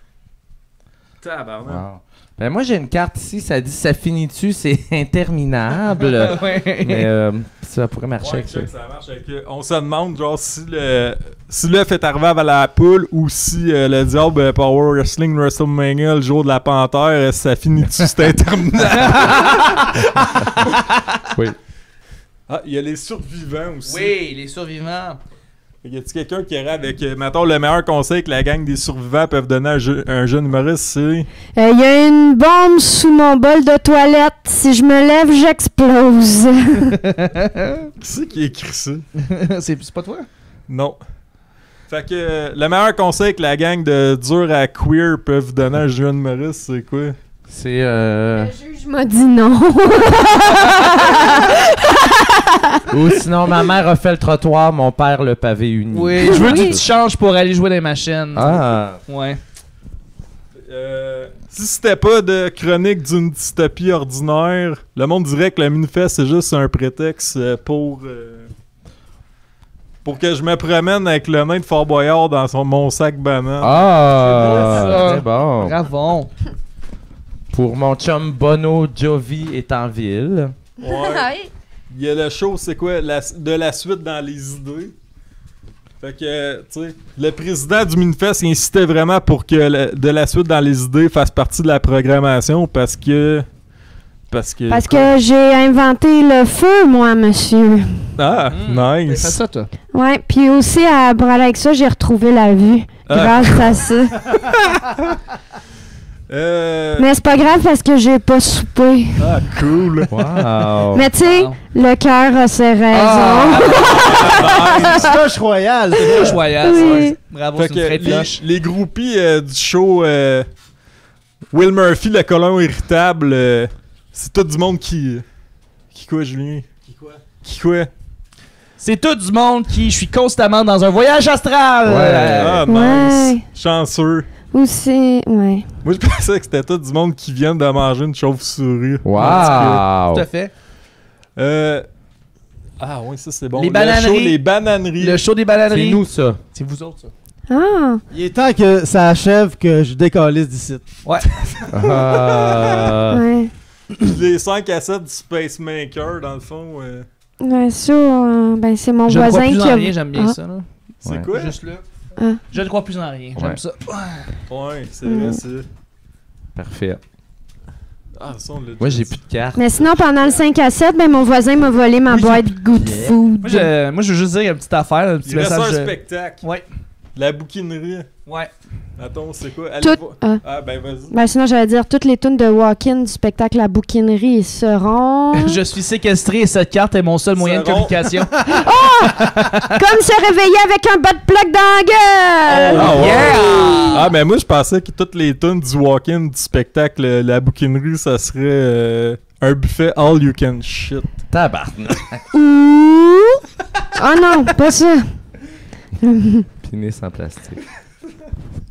Tabarnak. Wow. Ben, moi, j'ai une carte ici. Ça dit ça finit-tu, c'est interminable. Ouais. Mais ça pourrait marcher Ouais, avec ça. check, ça marche avec, on se demande genre si l'œuf est arrivé avant la poule ou si le Diable Power Wrestling WrestleMania le jour de la panthère, ça finit-tu, c'est interminable. Oui. Ah, il y a les survivants aussi. Oui, les survivants. Y a-t-il quelqu'un qui irait avec, mettons, le meilleur conseil que la gang des survivants peuvent donner à un jeune humoriste, c'est... Y a une bombe sous mon bol de toilette. Si je me lève, j'explose. Qui c'est qui a écrit ça? C'est pas toi? Non. Fait que le meilleur conseil que la gang de dur à queer peuvent donner à un jeune humoriste, c'est quoi? C'est Le juge m'a dit non. Ou sinon, ma mère a fait le trottoir, mon père le pavé uni. Oui, je veux que tu te changes pour aller jouer dans les machines. Ah. Ouais. Si c'était pas de chronique d'une dystopie ordinaire, le monde dirait que le manifeste c'est juste un prétexte pour que je me promène avec le nain de Fort Boyard dans mon sac banane. Ah. C'est bon. Bravo. Pour mon chum Bono Jovi est en ville. Ouais. Il y a le show, c'est quoi? De la suite dans les idées. Fait que, tu sais, le président du manifeste incitait vraiment pour que de la suite dans les idées fasse partie de la programmation parce que j'ai inventé le feu, moi, monsieur. Ah, Fais nice. ça, toi. Ouais, puis aussi, à brailler avec ça, j'ai retrouvé la vue. Grâce à ça. Mais c'est pas grave parce que j'ai pas soupé. Ah, cool. Wow. Mais tu sais, le cœur a ses raisons. Cloche royale. Cloche royale, Oui. ouais. Bravo, Fait c'est une que vraie cloche. les groupies du show Will Murphy, le colon irritable, c'est tout du monde qui quoi, Julien? Qui quoi? C'est tout du monde qui... Je suis constamment dans un voyage astral. Ah, Ouais. nice. Chanceux. Aussi, ouais. Moi, je pensais que c'était tout du monde qui vient de manger une chauve-souris. Wow. Tout à fait. Ah oui, ça c'est bon. Les Le bananeries. show, les bananeries. Le show des bananeries. C'est nous, ça. C'est vous autres, ça. Ah, Il est temps que ça achève que je décalisse d'ici. Ah. ouais. Les 5 à 7 du Space Maker, dans le fond. Ben ça, ben c'est mon Je ne crois voisin plus qui en a... rien, j'aime bien Ah. ça. Là. C'est Ouais. quoi? Juste là. Ah. Je ne crois plus en rien, j'aime Ouais. ça. Ouais, c'est vrai, ça. Parfait. Ah, ça, on l'a Moi, déjà j'ai dit. plus de cartes. Mais sinon, pendant le 5 à 7, ben mon voisin m'a volé ma boîte Good Food. Moi, je veux juste dire une petite affaire, un petit Il reste message. un spectacle. Ouais. La bouquinerie. Ouais. Attends, c'est quoi? Allez Tout- voir. Ah, ben vas-y. Ben sinon, j'allais dire, toutes les tunes de walk-in du spectacle La Bouquinerie ils seront... Je suis séquestré et cette carte est mon seul moyen de Seront- communication. Comme se réveiller avec un bas de plug dans la gueule! Ah, ouais. Yeah! Ah, mais moi, je pensais que toutes les tunes du walk-in du spectacle, la bouquinerie, ça serait un buffet all you can shit. Tabarnak. Ouh! Oh non, pas ça. Pénis en plastique.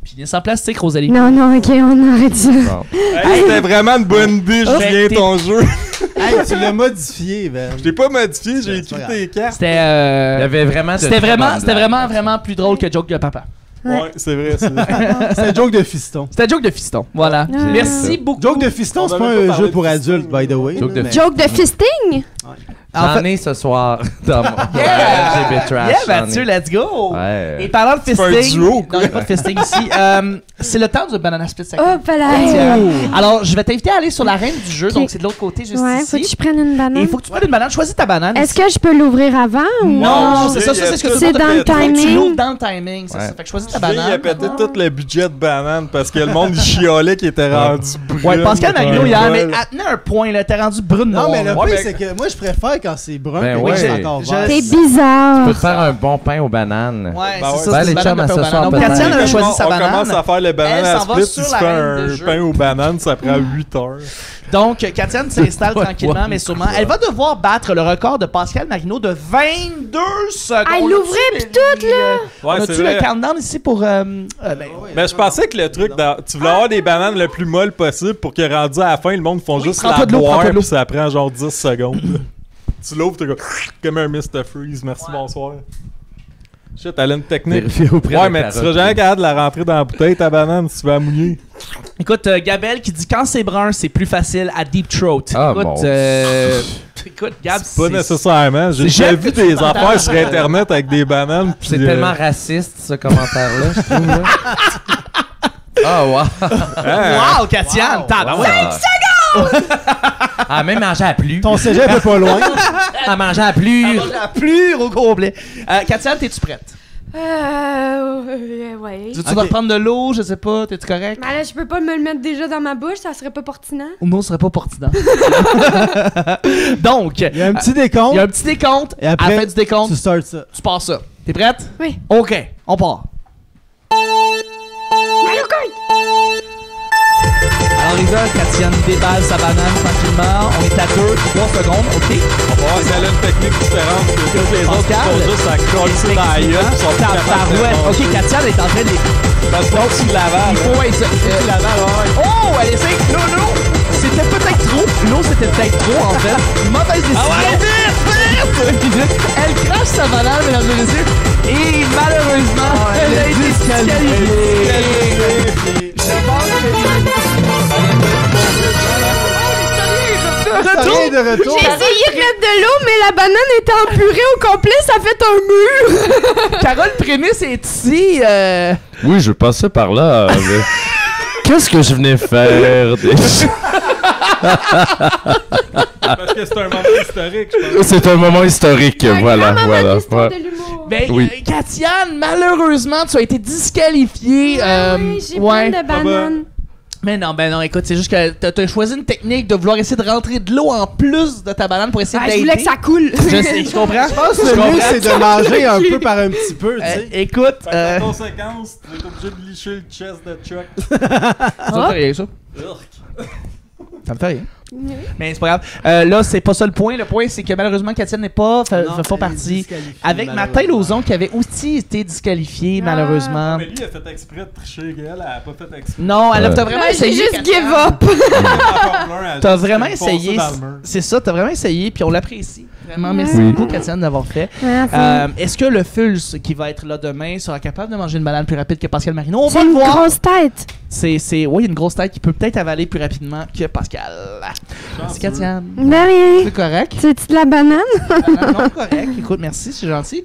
Pénis en plastique, Rosalie. Non, non, ok, on arrête ça. Bon. Hey, c'était vraiment une bonne idée, Julien, t'es- ton jeu. Hey, tu l'as modifié, Ben. Je l'ai pas modifié, j'ai C'est pas écrit grave. tes cartes. C'était Il y avait vraiment de c'était très vraiment, bonnes c'était blagues. vraiment plus drôle que Joke de Papa. Ouais, c'est vrai, c'est C'est un joke de fiston. C'était Joke de Fiston. Voilà. Ah. Merci beaucoup. Joke de fiston, On c'est avait pas pas un parlé jeu de pour fiston, adultes, by the way. Joke là, de mais- Joke de fisting? En J'en fait- ai ce soir dans mon Yeah! LGBT Trash. Yeah, j'en Mathieu, ai. let's go! Ouais. Et parlant de pas un fisting, duo, non, il n'y a pas de fisting ici. C'est le temps du Banana Split Second. Oh, palais! Alors, je vais t'inviter à aller sur l'arène du jeu, Ok. donc c'est de l'autre côté, juste Ouais, faut que ici. je prenne une Et banane. il faut que tu prennes une banane. Choisis ta banane. Est-ce ici. que je peux l'ouvrir avant ou Non, c'est ça, il y a c'est ce que tout- tu C'est dois dans le te- faut que Tu timing. l'ouvres dans le timing, c'est Ouais. ça. Fait que choisis ta Julien, il a banane. pété tout le budget de banane parce que le monde il chialait qui était rendu brun. Ouais, Pascal Magnot hier, mais Ouais. tenez un point, là, t'es rendu brune Non, mais le noire. pire, mais- c'est que moi, je préfère quand c'est brun Ben que ouais. quand c'est encore vert. T'es Tu bizarre. peux te faire un bon pain aux bananes. Ouais, Ben c'est ouais. ça, Ben, c'est les une banane chums, à de ce pain aux soir, bananes. Donc, peut-être. Katiane a Quand choisi sa on commence banane. à faire le banane Elle à s'en va split, sur tu la fais reine de un jeu. pain aux bananes, ça prend 8 heures. Donc, Katiane s'installe Ouais, tranquillement, ouais. mais sûrement. Elle va devoir battre le record de Pascal Marino de 22 secondes. Ah, il On l'ouvrait a-tu pis tout, là? On Ouais, c'est a-tu le vrai. countdown ici pour... Mais je pensais que le truc, tu voulais avoir des bananes le plus molles possible pour que rendu à la fin, le monde font Oui, juste prends-toi la de l'eau, boire prends-toi de l'eau. puis ça prend genre 10 secondes. Tu l'ouvres, t'es comme un Mr. Freeze. Merci, bonsoir. Shit, elle a une technique. Vérifier auprès Ouais, de mais la tu seras carotte. jamais capable de la rentrer dans la bouteille, ta banane, si tu vas la mouiller. Écoute, Gabelle qui dit quand c'est brun, c'est plus facile à deep throat. Ah, écoute, mon écoute, Gab, Pas nécessairement. J'ai c'est déjà jamais vu fait des ça. affaires sur Internet avec des bananes. C'est puis, tellement raciste, ce commentaire-là, je trouve. Là. Ah, wow. Wow, Katiane! tabarouette. Ah, même manger à plus. Ton cégep est pas loin. À manger à plus. La plus au complet. Katiane, t'es-tu prête? Ouais. Tu vas reprendre de l'eau, je sais pas, t'es-tu correct? Mais là, je peux pas me le mettre déjà dans ma bouche, ça serait pas pertinent. Ou non, ce serait pas pertinent. Donc, Il y a un petit décompte. il y a un petit décompte. Et après, à la fin du décompte, tu starts ça. tu passes ça. T'es prête? Oui. OK, on part. Alors, Isa, Katiane déballe sa banane tranquillement. On est à 2, 3 secondes, OK? On va voir si elle a une technique différente que toutes les autres qui Pascal? font juste à coller ça dans la gueule. Ils sont plus capables de Tabarouette. OK, manger. Katiane est en train de... Parce que l'autre, il l'avale. Il faut Oh, elle essaie. L'eau. C'était peut-être trop. L'eau, c'était peut-être trop, en fait. Mauvaise décision. Elle crache sa banane, mesdames et messieurs. Et malheureusement, elle a été disqualifiée. Retour de retour. J'ai essayé de mettre de l'eau, mais la banane était empurée au complet, ça fait un mur. Carole Prémisse est ici. Oui, je passais par là. Mais... Qu'est-ce que je venais faire? Parce que c'est un moment historique, je pense. C'est un moment historique, voilà. L'histoire Ouais. de l'humour. Ben, Oui. Katiane, malheureusement, tu as été disqualifiée. Oui, j'ai plein de bananes. Mais non, écoute, c'est juste que t'as choisi une technique de vouloir essayer de rentrer de l'eau en plus de ta banane pour essayer Ah, d'aider. je voulais que ça coule. Je sais, je comprends. Je pense que le mieux, c'est de manger un peu par un petit peu, tu sais. Écoute, Fait que en conséquence, tu es obligé de licher le chest de Chuck. ça me fait rien, ça. Ça me fait rien. Mais c'est pas grave. Là, c'est pas ça le point. Le point, c'est que malheureusement, Katiane n'est pas fait Non, pas elle est partie. disqualifiée, Avec Martin malheureusement. Lauzon, qui avait aussi été disqualifié, malheureusement. Mais lui, il a fait exprès de tricher, elle a pas fait exprès. Non, t'as vraiment Ouais, j'ai essayé. juste Katiane. give up. T'as vraiment essayé. C'est ça, t'as vraiment essayé, puis on l'apprécie. Vraiment, merci Oui. beaucoup, Katiane, d'avoir fait. Est-ce que le Fulse qui va être là demain sera capable de manger une banane plus rapide que Pascal Marino? On va C'est le une voir. grosse tête. Oui, il y a une grosse tête qui peut peut-être avaler plus rapidement que Pascal. Merci, Katiane. De rien. C'est correct. Tu veux-tu de la banane? Non, correct. Écoute, merci, c'est gentil.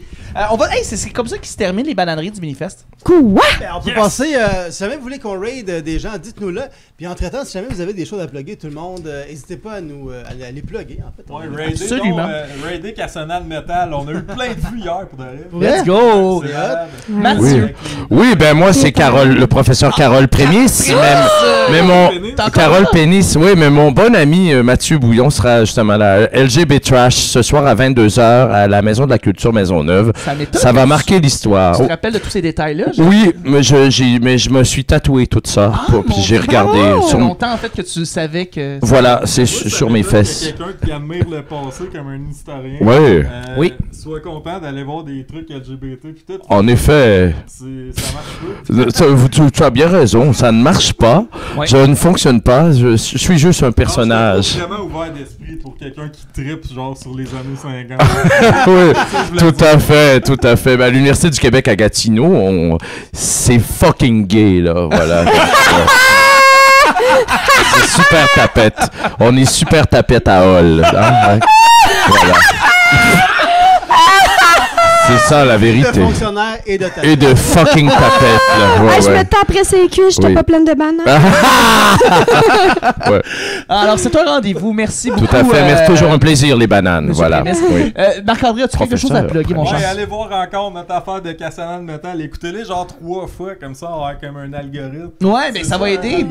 C'est comme ça qu'ils se terminent les bananeries du Minifest. Quoi? Ben, on peut passer, si jamais vous voulez qu'on raid des gens, dites-nous-le. Puis entre-temps, si jamais vous avez des choses à plugger, tout le monde, n'hésitez pas à nous à les plugger, en fait. Ouais, raider, Absolument. raider Cassonade Metal. On a eu plein de vues hier pour de vrai. Let's go! C'est hot. Mathieu. Oui, ben moi, c'est Carole, le professeur Carole Prémisse. Mais mon... Carole Pénis, oui, mais mon bon ami Mathieu Bouillon sera justement là, LGB Trash, ce soir à 22h à la Maison de la Culture Maisonneuve. Ça va marquer l'histoire. Tu te rappelles de tous ces détails-là? Oui, mais je me suis tatoué tout ça. Puis j'ai regardé. Ça Sur... fait longtemps, en fait, que tu savais que... Voilà, c'est Oui, sur ça mes veut dire qu'il y a fesses. quelqu'un qui admire le passé comme un historien. Ouais. Oui. Sois content d'aller voir des trucs LGBT puis tout. En effet, Ça marche pas. tu as bien raison, ça ne marche pas. Ouais. Ça ne fonctionne pas. Je suis juste un personnage. C'est vraiment ouvert d'esprit pour quelqu'un qui trippe genre sur les années 50. Oui, tout à fait. Ben, à l'Université du Québec à Gatineau, c'est fucking gay, là. Voilà. C'est super tapette. On est super tapette à Hall. Hein? Voilà. C'est ça la De vérité. fonctionnaires et de talents. Et de fucking tapette, là. Ouais, Ah, je ouais. me tape après ses cuisses, j'étais Oui. pas pleine de bananes. Ouais, Alors, c'est un rendez-vous. Merci beaucoup. tout à fait. Mais c'est toujours un plaisir, les bananes. Monsieur Voilà. Prémisse. Oui. Marc-André, as-tu quelque chose à Professeur. plugger, mon cher? Ouais, allez voir encore notre affaire de Cassonade Metal. Écoutez-les genre 3 fois, comme ça on va avoir comme un algorithme. Ouais, mais C'est ça va aider.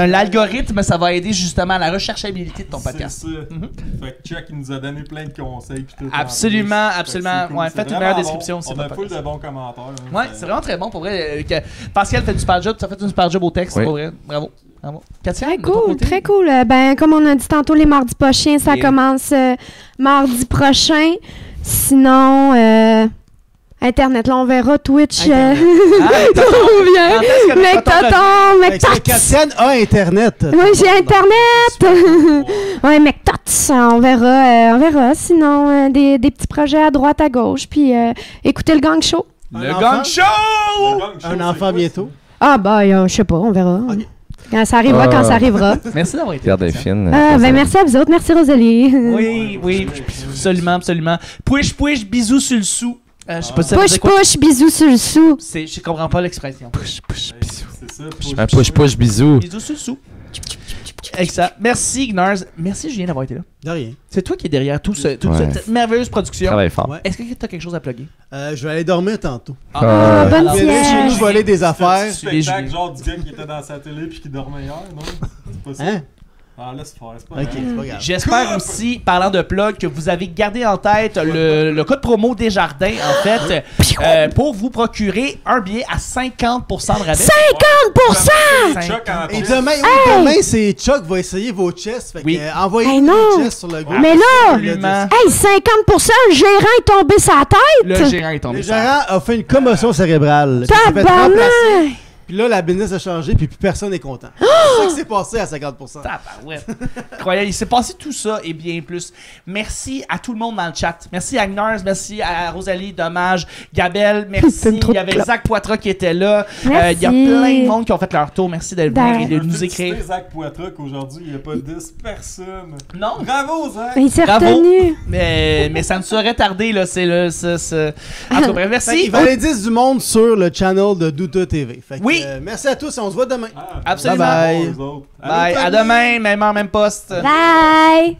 L'algorithme, ça va aider justement à la recherchabilité de ton podcast. C'est ça. Fait que Chuck, il nous a donné plein de conseils. Pis tout Absolument, en plus. absolument. Fait que c'est cool. Ouais, C'est faites une vraiment meilleure bon. description, c'est On pas a full podcast. de bons commentaires. hein. Ouais, c'est vraiment très bon pour vrai. Pascal fait du super job, tu as fait un super job au texte, Oui. pour vrai. Bravo. Katia, Très de ton cool, côté? très cool. Ben, comme on a dit tantôt, les mardis prochains, ça Et- commence mardi prochain. Sinon, Internet, là, on verra Twitch. Internet. On vient. Quand est-ce que Mec, tu vas tonton, mec, Fait que tots. Katiane a Internet. Oui, j'ai Internet. Ouais, mec, tots. On verra. Sinon, des petits projets à droite, à gauche. Puis, écoutez le Gang Show. Le Un Gang enfant? Show! Un enfant bientôt. Ah, ben, je sais pas, on verra. Ok. Quand ça arrivera, quand ça arrivera. Merci d'avoir été. Regarde des films. Ben, merci à vous autres. Merci, Rosalie. Oui, absolument, absolument. Push, bisous sur le sou. Je sais pas si ça veut Push, dire quoi. push, bisous sur le sou. Je comprends pas l'expression. Push, C'est ça. Un push, bisous. Bisous sur le sou. Exact. Merci, Gnars. Merci, Julien, d'avoir été là. De rien. C'est toi qui es derrière toute Ouais. cette merveilleuse production. Travaille fort. Ouais. Est-ce que tu as quelque chose à plugger? Je vais aller dormir tantôt. Ah, bonne alors, Je vais aller chez nous sieste. voler des affaires. Spectacle genre du gars qui était dans sa télé puis qui dormait hier, non? C'est pas ça? Hein? Ah, laisse faire, c'est pas Ok, grave. c'est pas grave. J'espère aussi, parlant de plug, que vous avez gardé en tête le code promo Desjardins, en fait, pour vous procurer un billet à 50% de rabais. 50%! Chuck en Et plus. demain, c'est Chuck va essayer vos chests. Fait que, Oui. envoyez Hey, non. des chests sur le groupe. Mais là, Absolument. hey, 50%, le gérant est tombé sa tête! Le gérant est tombé. Le gérant a fait une commotion cérébrale. Il s'est fait remplacer. Tabarnak! Puis là, la business a changé, puis plus personne n'est content. C'est ça qui s'est passé à 50%. Tabarouette. Incroyable. Il s'est passé tout ça et bien plus. Merci à tout le monde dans le chat. Merci à Gnars, merci à Rosalie, Dommage, Gabelle, merci. Il y avait Zach Poitras qui était là. Il y a Merci. plein de monde qui ont fait leur tour. Merci d'être venus et de nous Féliciter écrire. Zach Poitras qu'aujourd'hui, il n'y a pas 10 personnes. Non, Bravo, Zach! Il s'est Bravo. retenu. mais ça ne saurait tarder, là. C'est le. En tout cas, bref, Fait merci. qu'il valait 10 du monde sur le channel de Douta TV. Fait que, Oui. merci à tous et on se voit demain. Ah, Absolument. Bye bye. aux autres. Bye. Allez, À demain, même en même poste. Bye!